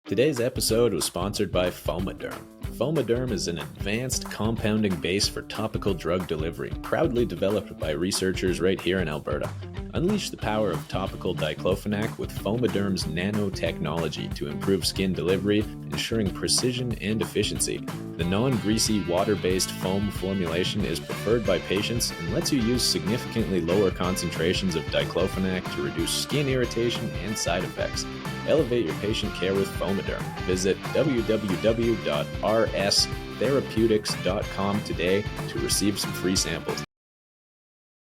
Today's episode was sponsored by Fomaderm. Fomaderm is an advanced compounding base for topical drug delivery, proudly developed by researchers right here in Alberta. Unleash the power of topical diclofenac with Fomaderm's nanotechnology to improve skin delivery, ensuring precision and efficiency. The non-greasy, water-based foam formulation is preferred by patients and lets you use significantly lower concentrations of diclofenac to reduce skin irritation and side effects. Elevate your patient care with Fomaderm. Visit www.rstherapeutics.com today to receive some free samples.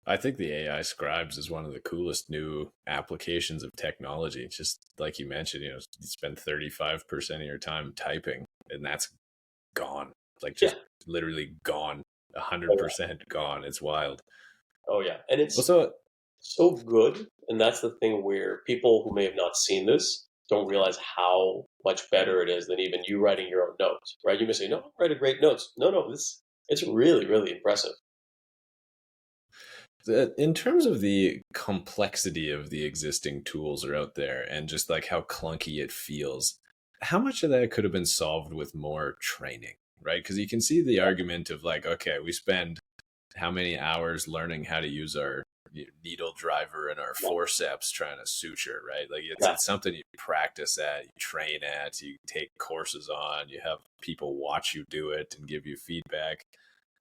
I think the AI scribes is one of the coolest new applications of technology. Just like you mentioned, you spend 35% of your time typing, and that's gone. Like Yeah. just literally gone, Oh, yeah. 100% gone. It's wild. Oh, yeah. And it's Also, so good. And that's the thing where people who may have not seen this don't realize how much better it is than even you writing your own notes, right? You may say, no, I write a great notes. No, it's really, really impressive. in terms of the complexity of the existing tools are out there and just like how clunky it feels, how much of that could have been solved with more training, right? Because you can see the argument of like, okay, we spend how many hours learning how to use our needle driver and our Yeah. forceps trying to suture, right? Like Yeah. it's something you practice at, you train at, you take courses on, you have people watch you do it and give you feedback.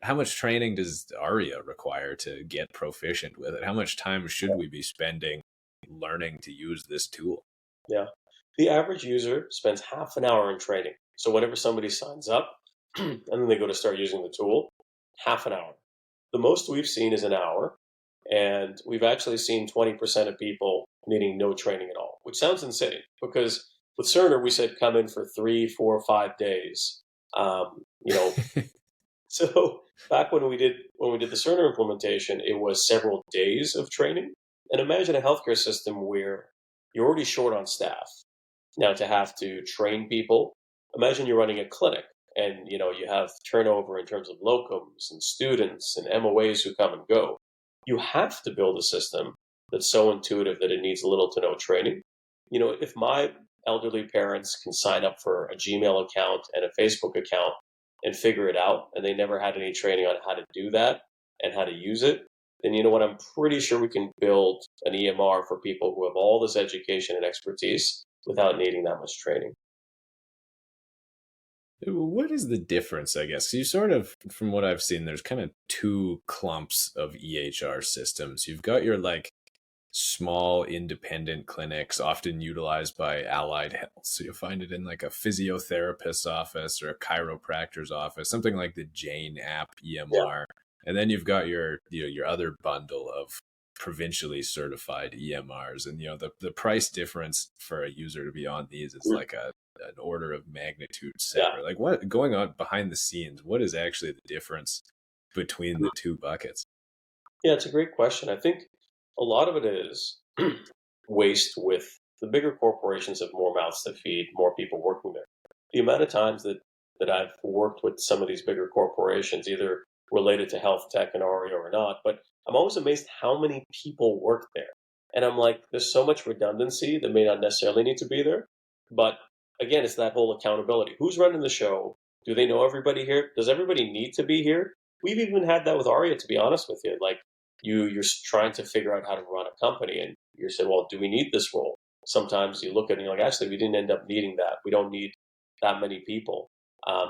How much training does Arya require to get proficient with it? How much time should we be spending learning to use this tool? Yeah. The average user spends half an hour in training. So whenever somebody signs up and then they go to start using the tool, half an hour. The most we've seen is an hour. And we've actually seen 20% of people needing no training at all, which sounds insane because with Cerner, we said come in for 3, 4, 5 days. You know, so back when we did the Cerner implementation, it was several days of training. And imagine a healthcare system where you're already short on staff. Now to have to train people, imagine you're running a clinic and you have turnover in terms of locums and students and MOAs who come and go. You have to build a system that's so intuitive that it needs little to no training. If my elderly parents can sign up for a Gmail account and a Facebook account and figure it out, and they never had any training on how to do that and how to use it, then you know what? I'm pretty sure we can build an EMR for people who have all this education and expertise without needing that much training. What is the difference, I guess? You sort of, from what I've seen, there's kind of two clumps of EHR systems. You've got your like small independent clinics, often utilized by allied health. So you'll find it in like a physiotherapist's office or a chiropractor's office, something like the Jane app Yeah. EMR. And then you've got your your other bundle of provincially certified EMRs, and the price difference for a user to be on these is like an order of magnitude Yeah. separate. Like what going on behind the scenes? What is actually the difference between the two buckets? Yeah, it's a great question. I think a lot of it is waste with the bigger corporations have more mouths to feed, more people working there. The amount of times that I've worked with some of these bigger corporations, either related to health tech and Aria or not, but I'm always amazed how many people work there. And I'm like, there's so much redundancy that may not necessarily need to be there. But again, it's that whole accountability. Who's running the show? Do they know everybody here? Does everybody need to be here? We've even had that with Aria, to be honest with you. Like you're trying to figure out how to run a company, and you said, well, do we need this role? Sometimes you look at it and you're like, actually, we didn't end up needing that. We don't need that many people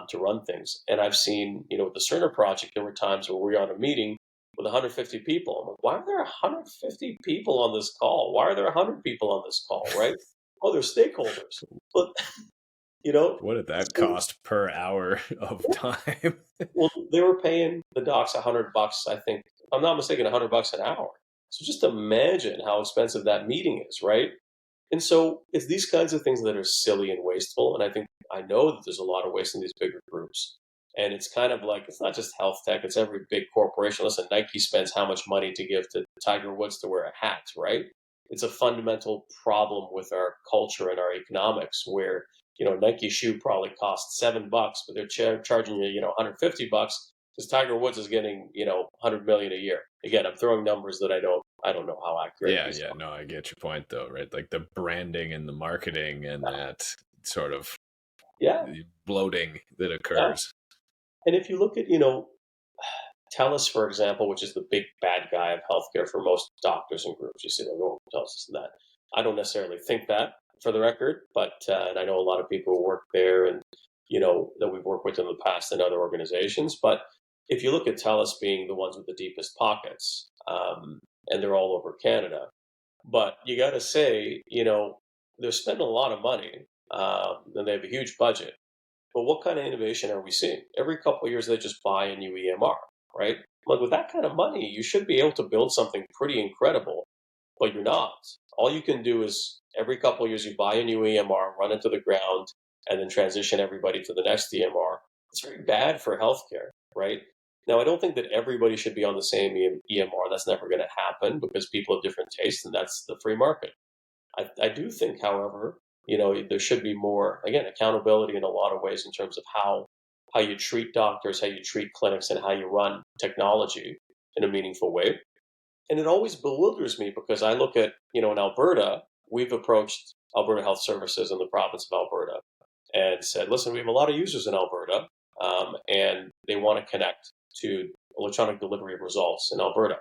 to run things. And I've seen, with the Cerner project, there were times where we were on a meeting with 150 people. I'm like, why are there 150 people on this call? Why are there 100 people on this call, right? Oh, they're stakeholders. But, What did that so, cost per hour of time? well, they were paying the docs $100, I think, if I'm not mistaken, $100 an hour. So just imagine how expensive that meeting is, right? And so it's these kinds of things that are silly and wasteful. And I know that there's a lot of waste in these bigger groups. And it's kind of like, it's not just health tech, it's every big corporation. Listen, Nike spends how much money to give to Tiger Woods to wear a hat, right? It's a fundamental problem with our culture and our economics where, Nike shoe probably costs $7, but they're charging you, $150 because Tiger Woods is getting, 100 million a year. Again, I'm throwing numbers that I don't know how accurate. Yeah, no, I get your point though, right? Like the branding and the marketing and that sort of bloating that occurs. Yeah. And if you look at, TELUS, for example, which is the big bad guy of healthcare for most doctors and groups, you see, like, oh, TELUS is that. I don't necessarily think that, for the record, but and I know a lot of people who work there and, that we've worked with in the past in other organizations. But if you look at TELUS being the ones with the deepest pockets, and they're all over Canada, but you got to say, they're spending a lot of money, and they have a huge budget. But what kind of innovation are we seeing? Every couple of years, they just buy a new EMR. right? Like with that kind of money, you should be able to build something pretty incredible, but you're not. All you can do is every couple of years you buy a new EMR, run it to the ground, and then transition everybody to the next EMR. It's very bad for healthcare, right? Now, I don't think that everybody should be on the same EMR. That's never going to happen because people have different tastes, and that's the free market. I do think, however, there should be more, again, accountability in a lot of ways in terms of how you treat doctors, how you treat clinics, and how you run technology in a meaningful way. And it always bewilders me because I look at, in Alberta, we've approached Alberta Health Services in the province of Alberta and said, listen, we have a lot of users in Alberta, and they want to connect to electronic delivery of results in Alberta.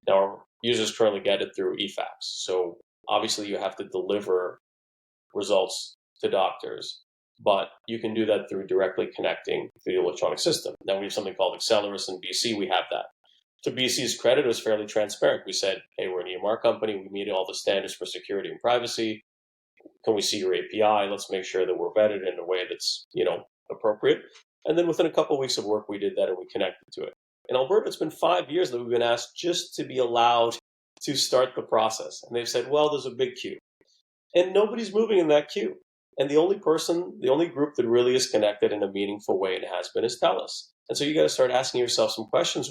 Now, our users currently get it through eFax. So obviously you have to deliver results to doctors, but you can do that through directly connecting to the electronic system. Now we have something called Accelerus in BC. We have that. To BC's credit, it was fairly transparent. We said, hey, we're an EMR company. We meet all the standards for security and privacy. Can we see your API? Let's make sure that we're vetted in a way that's, appropriate. And then within a couple of weeks of work, we did that and we connected to it. In Alberta, it's been 5 years that we've been asked just to be allowed to start the process. And they've said, well, there's a big queue. And nobody's moving in that queue. And the only group that really is connected in a meaningful way and has been is TELUS. And so you got to start asking yourself some questions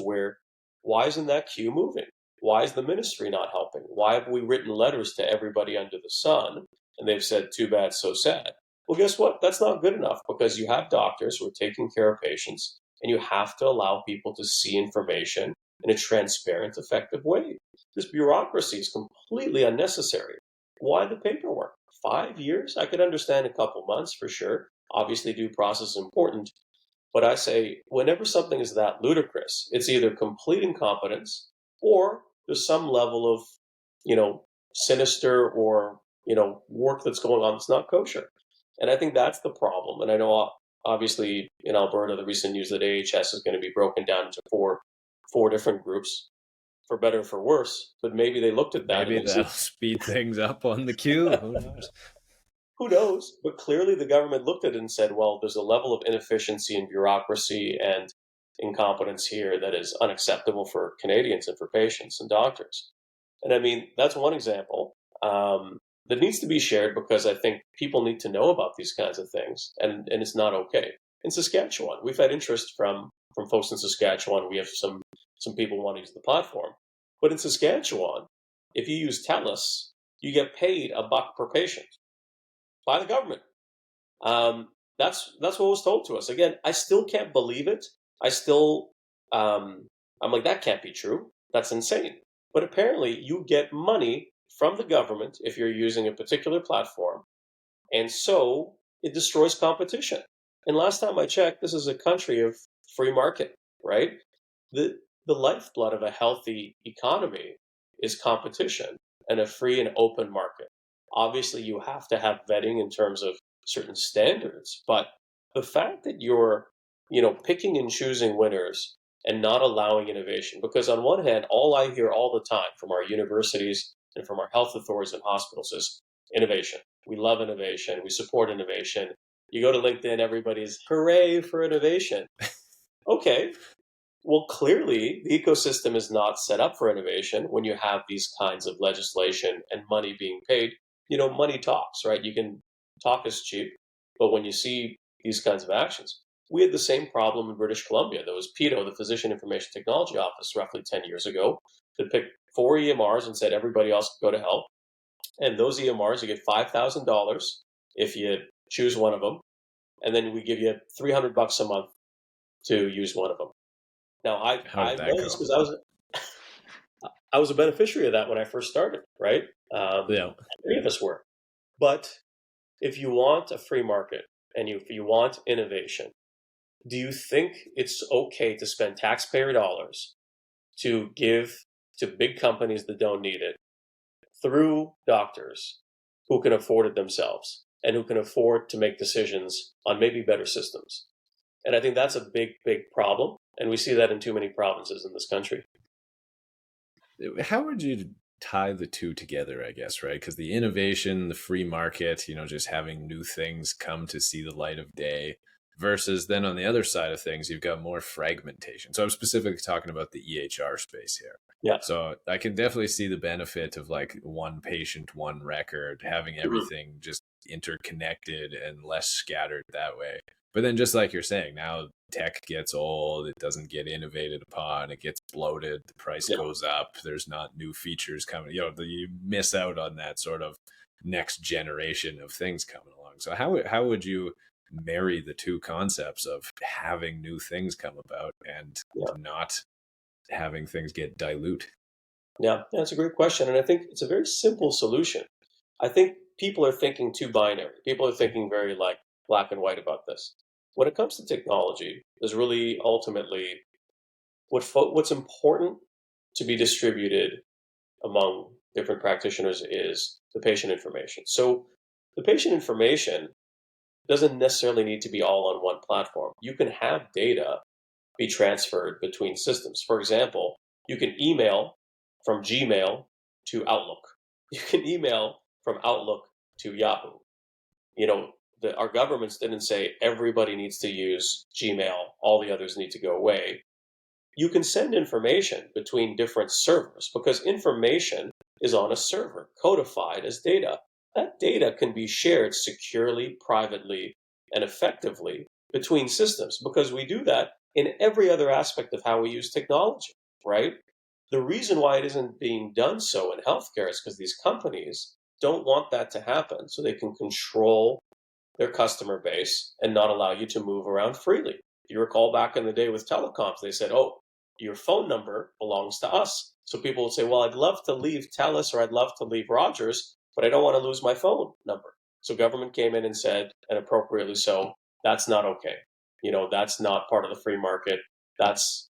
why isn't that queue moving? Why is the ministry not helping? Why have we written letters to everybody under the sun? And they've said, too bad, so sad. Well, guess what? That's not good enough because you have doctors who are taking care of patients and you have to allow people to see information in a transparent, effective way. This bureaucracy is completely unnecessary. Why the paperwork? 5 years? I could understand a couple months for sure. Obviously, due process is important. But I say, whenever something is that ludicrous, it's either complete incompetence or there's some level of, sinister or, work that's going on that's not kosher. And I think that's the problem. And I know, obviously, in Alberta, the recent news that AHS is going to be broken down into four different groups, for better or for worse. But maybe they looked at that. Maybe that'll speed things up on the queue. Who knows? Who knows? But clearly the government looked at it and said, well, there's a level of inefficiency and bureaucracy and incompetence here that is unacceptable for Canadians and for patients and doctors. And I mean, that's one example that needs to be shared because I think people need to know about these kinds of things, and it's not okay. In Saskatchewan, we've had interest from folks in Saskatchewan. We have some people who want to use the platform. But in Saskatchewan, if you use TELUS, you get paid $1 per patient by the government. That's what was told to us. Again, I still can't believe it. I'm like, that can't be true. That's insane. But apparently you get money from the government if you're using a particular platform. And so it destroys competition. And last time I checked, this is a country of free market, right? The lifeblood of a healthy economy is competition and a free and open market. Obviously, you have to have vetting in terms of certain standards, but the fact that you're, picking and choosing winners and not allowing innovation, because on one hand, all I hear all the time from our universities and from our health authorities and hospitals is innovation. We love innovation. We support innovation. You go to LinkedIn, everybody's hooray for innovation. Okay. Well, clearly, the ecosystem is not set up for innovation when you have these kinds of legislation and money being paid. Money talks, right? You can talk is cheap, but when you see these kinds of actions, we had the same problem in British Columbia. There was PITO, the Physician Information Technology Office, roughly 10 years ago, that picked 4 EMRs and said everybody else could go to hell. And those EMRs, you get $5,000 if you choose one of them, and then we give you $300 a month to use one of them. Now, I know this because I was a beneficiary of that when I first started, right? Yeah. Many of us were. But if you want a free market and if you want innovation, do you think it's okay to spend taxpayer dollars to give to big companies that don't need it through doctors who can afford it themselves and who can afford to make decisions on maybe better systems? And I think that's a big, big problem. And we see that in too many provinces in this country. How would you tie the two together, I guess, right? Because the innovation, the free market, just having new things come to see the light of day versus then on the other side of things, you've got more fragmentation. So I'm specifically talking about the EHR space here. Yeah. So I can definitely see the benefit of like one patient, one record, having everything just interconnected and less scattered that way. But then just like you're saying, now tech gets old, it doesn't get innovated upon, it gets bloated, the price goes up, there's not new features coming, you miss out on that sort of next generation of things coming along. So how would you marry the two concepts of having new things come about and not having things get dilute? Yeah, that's a great question. And I think it's a very simple solution. I think people are thinking too binary. People are thinking very like black and white about this. When it comes to technology, there's really ultimately what's important to be distributed among different practitioners is the patient information. So the patient information doesn't necessarily need to be all on one platform. You can have data be transferred between systems. For example, you can email from Gmail to Outlook. You can email from Outlook to Yahoo. Our governments didn't say everybody needs to use Gmail, all the others need to go away. You can send information between different servers because information is on a server, codified as data. That data can be shared securely, privately, and effectively between systems because we do that in every other aspect of how we use technology, right? The reason why it isn't being done so in healthcare is because these companies don't want that to happen so they can control their customer base and not allow you to move around freely. If you recall back in the day with telecoms, they said, oh, your phone number belongs to us. So people would say, well, I'd love to leave TELUS or I'd love to leave Rogers, but I don't want to lose my phone number. So government came in and said, and appropriately so, that's not okay. That's not part of the free market. That's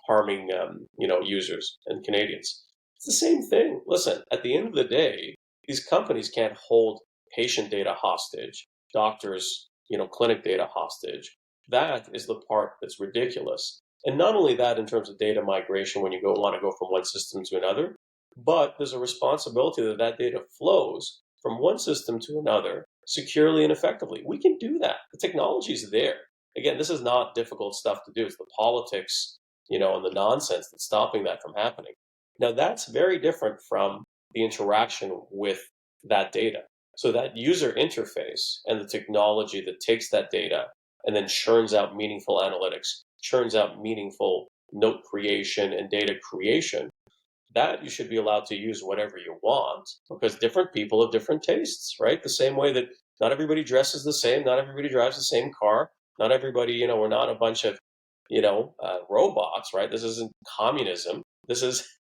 harming, users and Canadians. It's the same thing. Listen, at the end of the day, these companies can't hold patient data hostage, doctors, clinic data hostage. That is the part that's ridiculous. And not only that in terms of data migration when you want to go from one system to another, but there's a responsibility that data flows from one system to another securely and effectively. We can do that. The technology is there. Again, this is not difficult stuff to do. It's the politics, and the nonsense that's stopping that from happening. Now, that's very different from the interaction with that data. So that user interface and the technology that takes that data and then churns out meaningful analytics, churns out meaningful note creation and data creation, that you should be allowed to use whatever you want because different people have different tastes, right? The same way that not everybody dresses the same, not everybody drives the same car, not everybody, we're not a bunch of, robots, right? This isn't communism.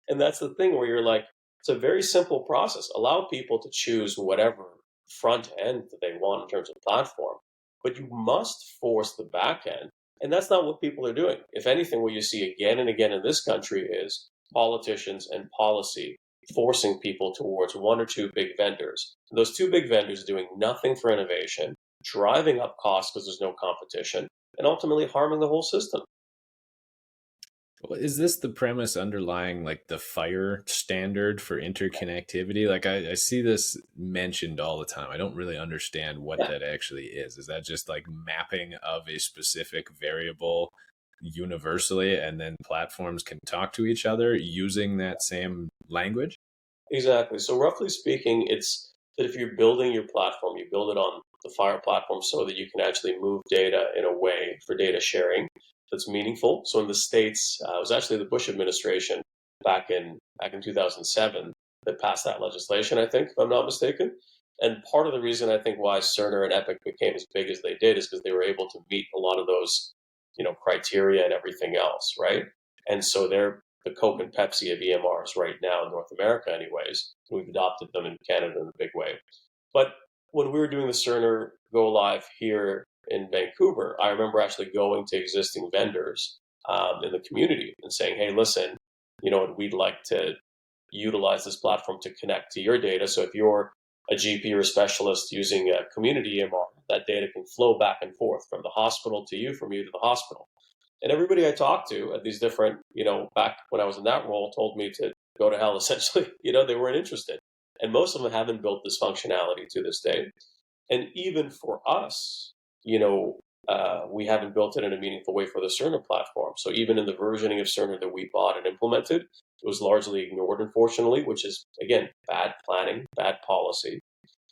And that's the thing where you're like, it's a very simple process. Allow people to choose whatever front end that they want in terms of platform, but you must force the back end. And that's not what people are doing. If anything, what you see again and again in this country is politicians and policy forcing people towards one or two big vendors. Those two big vendors doing nothing for innovation, driving up costs because there's no competition, and ultimately harming the whole system. Well, is this the premise underlying like the FHIR standard for interconnectivity? Like I see this mentioned all the time. I don't really understand what that actually is. Is that just like mapping of a specific variable universally and then platforms can talk to each other using that same language? Exactly. So roughly speaking, it's that if you're building your platform, you build it on the FHIR platform so that you can actually move data in a way for data sharing that's meaningful. So in the States, it was actually the Bush administration back in 2007 that passed that legislation, I think, if I'm not mistaken. And part of the reason I think why Cerner and Epic became as big as they did is because they were able to meet a lot of those, criteria and everything else, right? And so they're the Coke and Pepsi of EMRs right now in North America anyways. We've adopted them in Canada in a big way. But when we were doing the Cerner Go Live here in Vancouver, I remember actually going to existing vendors in the community and saying, hey, listen, we'd like to utilize this platform to connect to your data. So if you're a GP or a specialist using a community EMR, that data can flow back and forth from the hospital to you, from you to the hospital. And everybody I talked to at these different, back when I was in that role, told me to go to hell, essentially. They weren't interested. And most of them haven't built this functionality to this day. And even for us, we haven't built it in a meaningful way for the Cerner platform. So even in the versioning of Cerner that we bought and implemented, it was largely ignored, unfortunately, which is, again, bad planning, bad policy.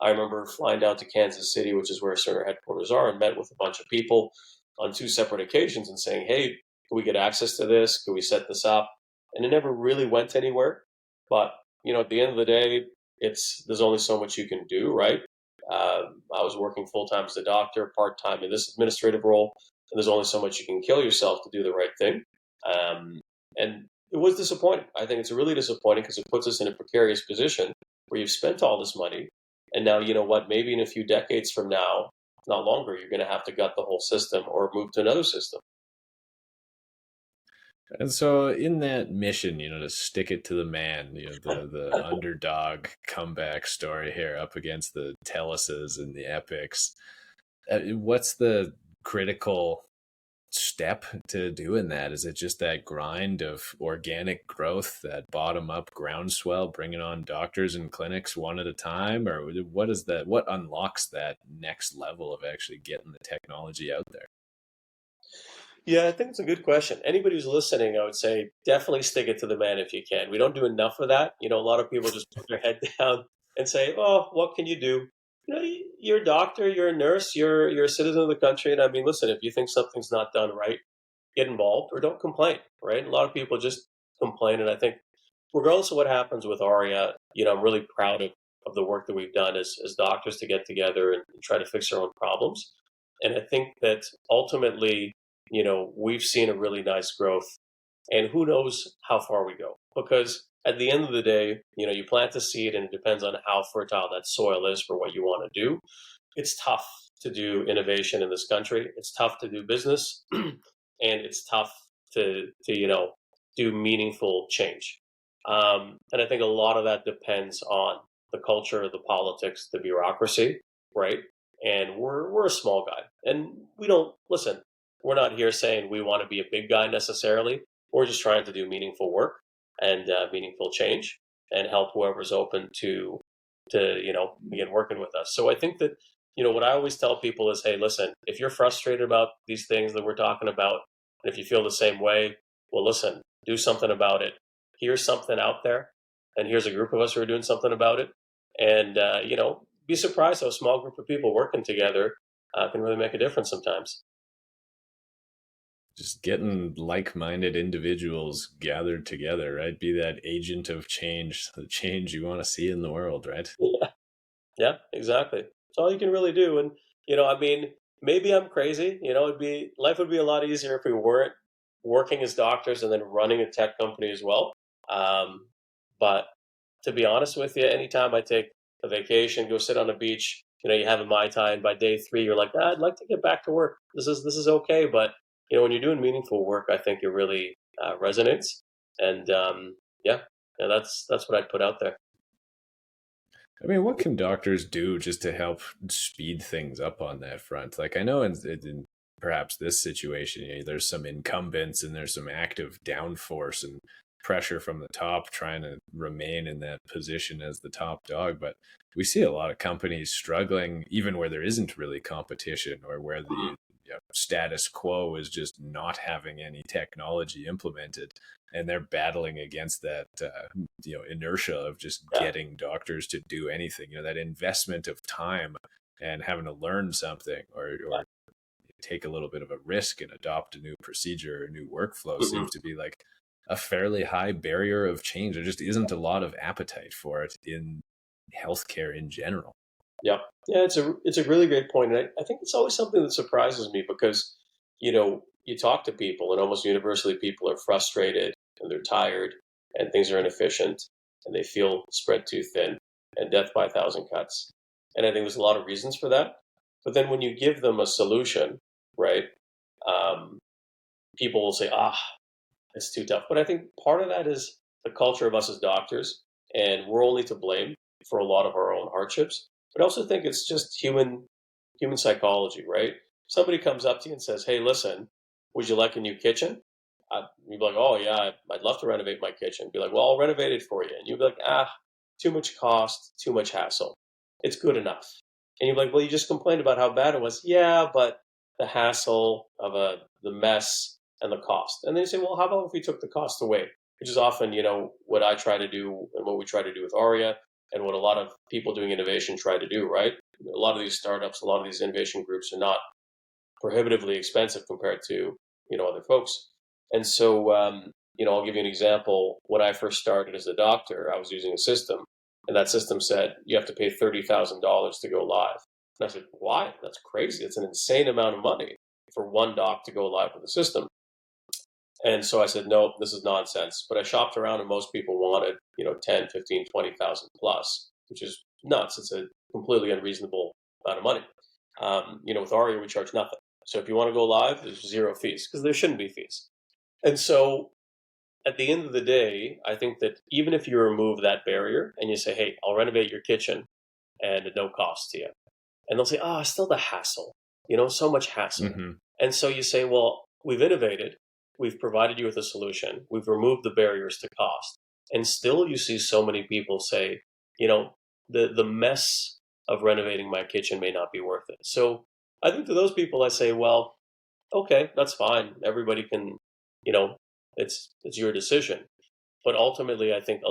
I remember flying down to Kansas City, which is where Cerner headquarters are, and met with a bunch of people on 2 separate occasions and saying, hey, can we get access to this? Can we set this up? And it never really went anywhere. But, at the end of the day, there's only so much you can do, right? I was working full-time as a doctor, part-time in this administrative role, and there's only so much you can kill yourself to do the right thing. And it was disappointing. I think it's really disappointing because it puts us in a precarious position where you've spent all this money, and now, you know what, maybe in a few decades from now, not longer, you're going to have to gut the whole system or move to another system. And so in that mission, to stick it to the man, the underdog comeback story here up against the Teluses and the Epics, what's the critical step to doing that? Is it just that grind of organic growth, that bottom up groundswell, bringing on doctors and clinics one at a time? Or what is that? What unlocks that next level of actually getting the technology out there? Yeah, I think it's a good question. Anybody who's listening, I would say definitely stick it to the man if you can. We don't do enough of that. A lot of people just put their head down and say, "Oh, what can you do?" You're a doctor, you're a nurse, you're a citizen of the country, and I mean, listen, if you think something's not done right, get involved or don't complain. Right? A lot of people just complain, and I think, regardless of what happens with Arya, I'm really proud of the work that we've done as doctors to get together and try to fix our own problems. And I think that ultimately, we've seen a really nice growth, and who knows how far we go, because at the end of the day, you plant a seed and it depends on how fertile that soil is for what you want to do. It's tough to do innovation in this country. It's tough to do business and it's tough to do meaningful change. And I think a lot of that depends on the culture, the politics, the bureaucracy, right? And we're a small guy, and we don't listen. We're not here saying we want to be a big guy necessarily. We're just trying to do meaningful work and meaningful change and help whoever's open to begin working with us. So I think that, what I always tell people is, hey, listen, if you're frustrated about these things that we're talking about, and if you feel the same way, well, listen, do something about it. Here's something out there, and here's a group of us who are doing something about it. And, be surprised how a small group of people working together can really make a difference sometimes. Just getting like-minded individuals gathered together, right? Be that agent of change, the change you want to see in the world, right? Yeah, exactly. It's all you can really do. And, I mean, maybe I'm crazy. Life would be a lot easier if we weren't working as doctors and then running a tech company as well. But to be honest with you, anytime I take a vacation, go sit on a beach, you have a Mai Tai, and by day 3, you're like, I'd like to get back to work. This is okay. But, when you're doing meaningful work, I think it really resonates. And that's what I'd put out there. I mean, what can doctors do just to help speed things up on that front? Like, I know in perhaps this situation, there's some incumbents and there's some active downforce and pressure from the top trying to remain in that position as the top dog. But we see a lot of companies struggling, even where there isn't really competition or where the status quo is just not having any technology implemented, and they're battling against that inertia of just getting doctors to do anything. That investment of time and having to learn something or take a little bit of a risk and adopt a new procedure or a new workflow seems to be like a fairly high barrier of change. There just isn't a lot of appetite for it in healthcare in general. Yeah, it's a really great point. And I think it's always something that surprises me because, you talk to people and almost universally people are frustrated and they're tired and things are inefficient and they feel spread too thin and death by 1,000 cuts. And I think there's a lot of reasons for that. But then when you give them a solution, right, people will say, it's too tough. But I think part of that is the culture of us as doctors, and we're only to blame for a lot of our own hardships. But I also think it's just human psychology, right? Somebody comes up to you and says, hey, listen, would you like a new kitchen? You'd be like, oh, yeah, I'd love to renovate my kitchen. Be like, well, I'll renovate it for you. And you'd be like, too much cost, too much hassle. It's good enough. And you'd be like, well, you just complained about how bad it was. Yeah, but the hassle of the mess and the cost. And then you say, well, how about if we took the cost away? Which is often, what I try to do and what we try to do with Arya and what a lot of people doing innovation try to do, right? A lot of these startups, a lot of these innovation groups are not prohibitively expensive compared to, other folks. And so, I'll give you an example. When I first started as a doctor, I was using a system, and that system said you have to pay $30,000 to go live. And I said, why? That's crazy. It's an insane amount of money for one doc to go live with the system. And so I said, no, this is nonsense. But I shopped around, and most people wanted, 10, 15, 20,000 plus, which is nuts. It's a completely unreasonable amount of money. With Arya, we charge nothing. So if you want to go live, there's zero fees because there shouldn't be fees. And so at the end of the day, I think that even if you remove that barrier and you say, hey, I'll renovate your kitchen and at no cost to you. And they'll say, still the hassle, so much hassle. Mm-hmm. And so you say, well, we've innovated. We've provided you with a solution. We've removed the barriers to cost. And still you see so many people say, the mess of renovating my kitchen may not be worth it. So I think to those people, I say, well, okay, that's fine. Everybody can, it's your decision. But ultimately, I think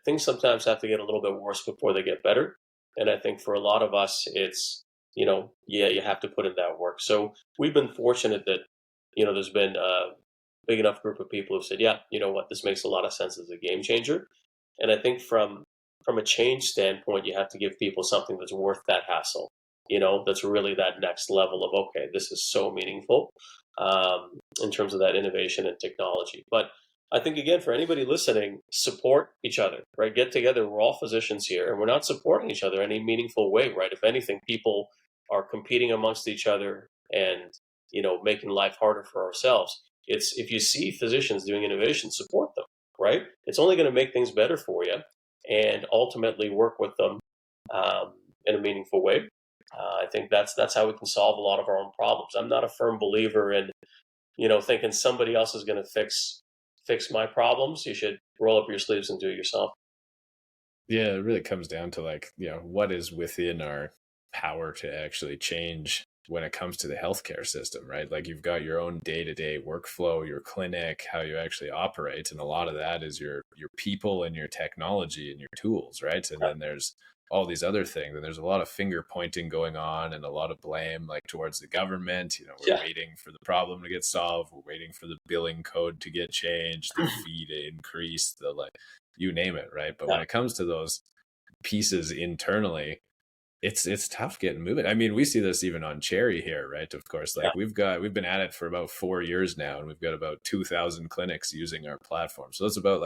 things sometimes have to get a little bit worse before they get better. And I think for a lot of us, it's, you have to put in that work. So we've been fortunate that, there's been a big enough group of people who said, yeah, you know what, this makes a lot of sense as a game changer. And I think from a change standpoint, you have to give people something that's worth that hassle, that's really that next level of, okay, this is so meaningful in terms of that innovation and technology. But I think, again, for anybody listening, support each other, right? Get together. We're all physicians here, and we're not supporting each other in any meaningful way, right? If anything, people are competing amongst each other and, making life harder for ourselves. If you see physicians doing innovation, support them, right? It's only going to make things better for you and ultimately work with them in a meaningful way. I think that's how we can solve a lot of our own problems. I'm not a firm believer in, thinking somebody else is going to fix my problems. You should roll up your sleeves and do it yourself. Yeah, it really comes down to what is within our power to actually change when it comes to the healthcare system, right? Like you've got your own day-to-day workflow, your clinic, how you actually operate. And a lot of that is your people and your technology and your tools, right? And then there's all these other things. And there's a lot of finger pointing going on and a lot of blame towards the government. We're waiting for the problem to get solved. We're waiting for the billing code to get changed, the fee to increase, you name it, right? But when it comes to those pieces internally, it's tough getting moving. I mean, we see this even on Cherry here, right? Of course, we've been at it for about 4 years now, and we've got about 2,000 clinics using our platform. So that's about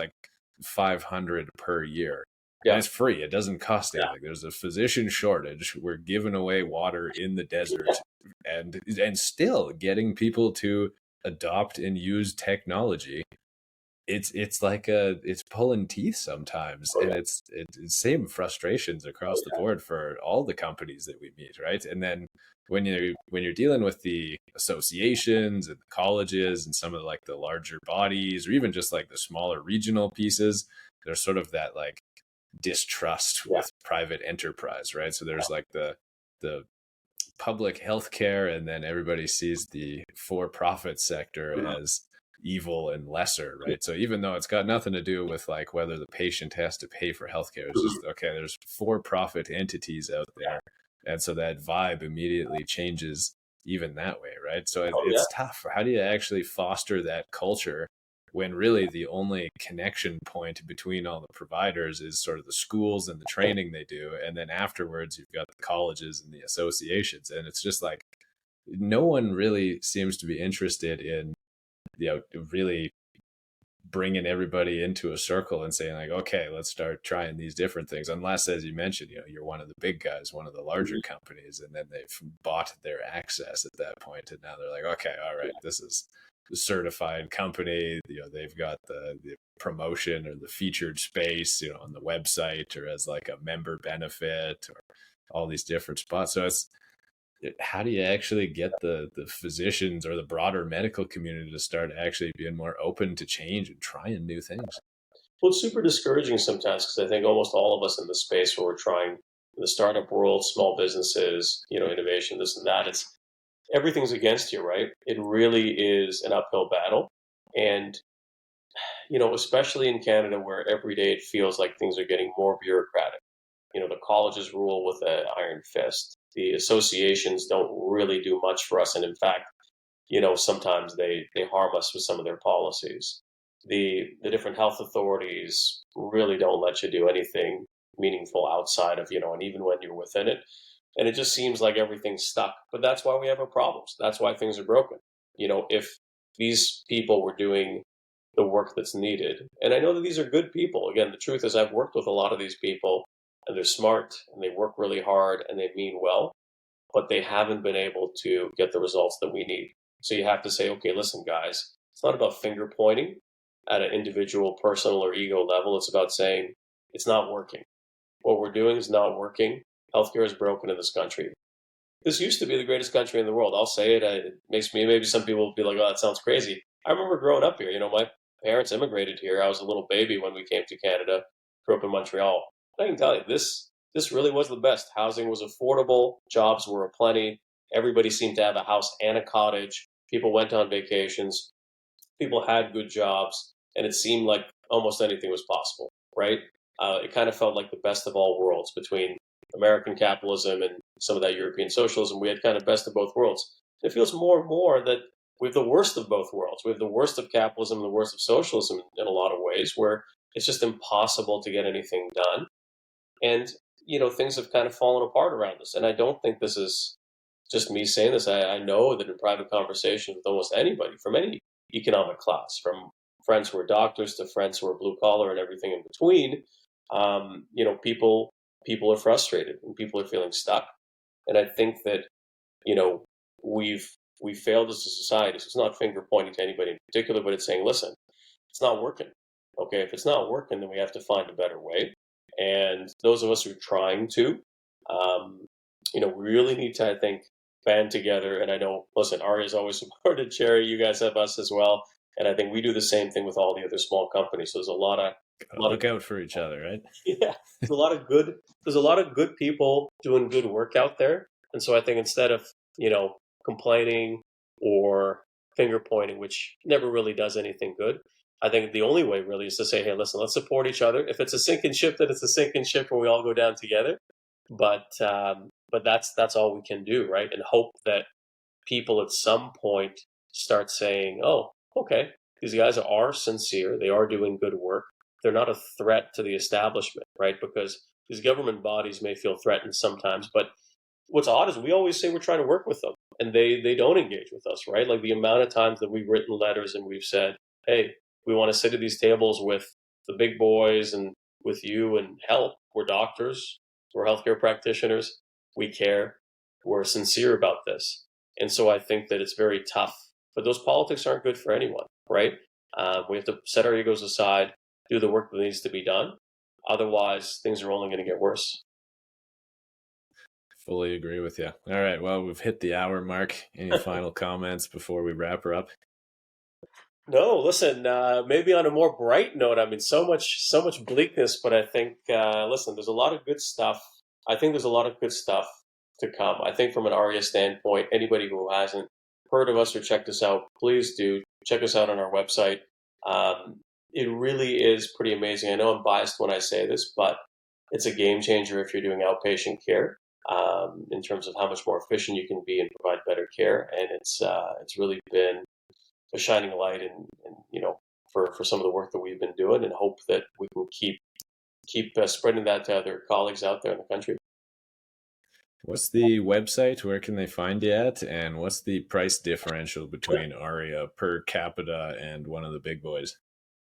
500 per year. Yeah. And it's free. It doesn't cost anything. Yeah. There's a physician shortage. We're giving away water in the desert and still getting people to adopt and use technology. It's like it's pulling teeth sometimes. And it's same frustrations across the board for all the companies that we meet, right? And then when you're dealing with the associations and the colleges and some of the larger bodies, or even just the smaller regional pieces, there's sort of that distrust with private enterprise, right? So there's the public healthcare, and then everybody sees the for-profit sector as evil and lesser, right? So even though it's got nothing to do with whether the patient has to pay for healthcare, it's just there's for-profit entities out there, and so that vibe immediately changes even that way, right? So it's tough. How do you actually foster that culture when really the only connection point between all the providers is sort of the schools and the training they do, and then afterwards you've got the colleges and the associations, and it's just no one really seems to be interested in really bringing everybody into a circle and saying okay, let's start trying these different things, unless, as you mentioned, you're one of the big guys, one of the larger companies, and then they've bought their access at that point, and now they're okay, all right, this is the certified company, they've got the promotion or the featured space, on the website, or as a member benefit, or all these different spots. So how do you actually get the physicians or the broader medical community to start actually being more open to change and trying new things? Well, it's super discouraging sometimes, because I think almost all of us in the space where we're trying, the startup world, small businesses, innovation, this and that, everything's against you, right? It really is an uphill battle. And, especially in Canada where every day it feels like things are getting more bureaucratic. The colleges rule with an iron fist. The associations don't really do much for us. And in fact, sometimes they harm us with some of their policies. The different health authorities really don't let you do anything meaningful outside of, and even when you're within it. And it just seems like everything's stuck. But that's why we have our problems. That's why things are broken. If these people were doing the work that's needed, and I know that these are good people. Again, the truth is I've worked with a lot of these people, and they're smart, and they work really hard, and they mean well, but they haven't been able to get the results that we need. So you have to say, okay, listen, guys, it's not about finger pointing at an individual, personal, or ego level. It's about saying it's not working. What we're doing is not working. Healthcare is broken in this country. This used to be the greatest country in the world. I'll say it. It makes me, maybe some people will be like, oh, that sounds crazy. I remember growing up here. My parents immigrated here. I was a little baby when we came to Canada, grew up in Montreal. I can tell you, this really was the best. Housing was affordable. Jobs were aplenty. Everybody seemed to have a house and a cottage. People went on vacations. People had good jobs. And it seemed like almost anything was possible, right? It kind of felt like the best of all worlds between American capitalism and some of that European socialism. We had kind of best of both worlds. It feels more and more that we have the worst of both worlds. We have the worst of capitalism and the worst of socialism in a lot of ways, where it's just impossible to get anything done. And, things have kind of fallen apart around us. And I don't think this is just me saying this. I know that in private conversations with almost anybody from any economic class, from friends who are doctors to friends who are blue collar and everything in between, people are frustrated and people are feeling stuck. And I think that, we've failed as a society. So it's not finger pointing to anybody in particular, but it's saying, listen, it's not working. Okay, if it's not working, then we have to find a better way. And those of us who are trying to, really need to, I think, band together. And I know, listen, Arya's always supported Cherry. You guys have us as well. And I think we do the same thing with all the other small companies. So there's a lot of look out for each other, right? Yeah, there's a lot of good people doing good work out there. And so I think instead of, complaining or finger pointing, which never really does anything good, I think the only way really is to say, hey, listen, let's support each other. If it's a sinking ship, then it's a sinking ship where we all go down together. But that's all we can do, right? And hope that people at some point start saying, oh, okay, these guys are sincere. They are doing good work. They're not a threat to the establishment, right? Because these government bodies may feel threatened sometimes, but what's odd is we always say we're trying to work with them, and they don't engage with us, right? Like the amount of times that we've written letters and we've said, hey, we want to sit at these tables with the big boys and with you and help. We're doctors. We're healthcare practitioners. We care. We're sincere about this. And so I think that it's very tough. But those politics aren't good for anyone, right? We have to set our egos aside, do the work that needs to be done. Otherwise, things are only going to get worse. Fully agree with you. All right. Well, we've hit the hour mark. Any final comments before we wrap her up? No, listen, maybe on a more bright note, I mean, so much bleakness, but I think, listen, there's a lot of good stuff. I think there's a lot of good stuff to come. I think from an Arya standpoint, anybody who hasn't heard of us or checked us out, please do check us out on our website. It really is pretty amazing. I know I'm biased when I say this, but it's a game changer if you're doing outpatient care, in terms of how much more efficient you can be and provide better care. And it's really been a shining light and for some of the work that we've been doing, and hope that we can keep spreading that to other colleagues out there in the country. What's the website? Where can they find you at? And what's the price differential between Arya per capita and one of the big boys?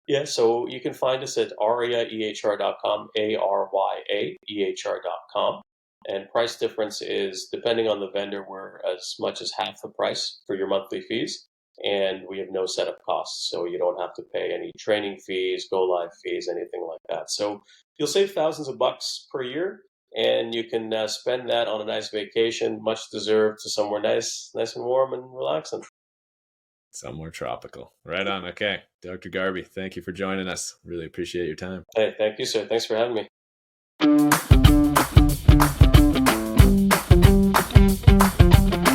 Yeah, so you can find us at aryaehr.com, aryaehr.com. And price difference is, depending on the vendor, we're as much as half the price for your monthly fees. And we have no setup costs, so you don't have to pay any training fees, go live fees, anything like that. So you'll save thousands of bucks per year, and you can spend that on a nice vacation, much deserved, to somewhere nice and warm and relaxing. Somewhere tropical. Right on. Okay. Dr. Gharbi, thank you for joining us. Really appreciate your time. Hey, thank you, sir. Thanks for having me.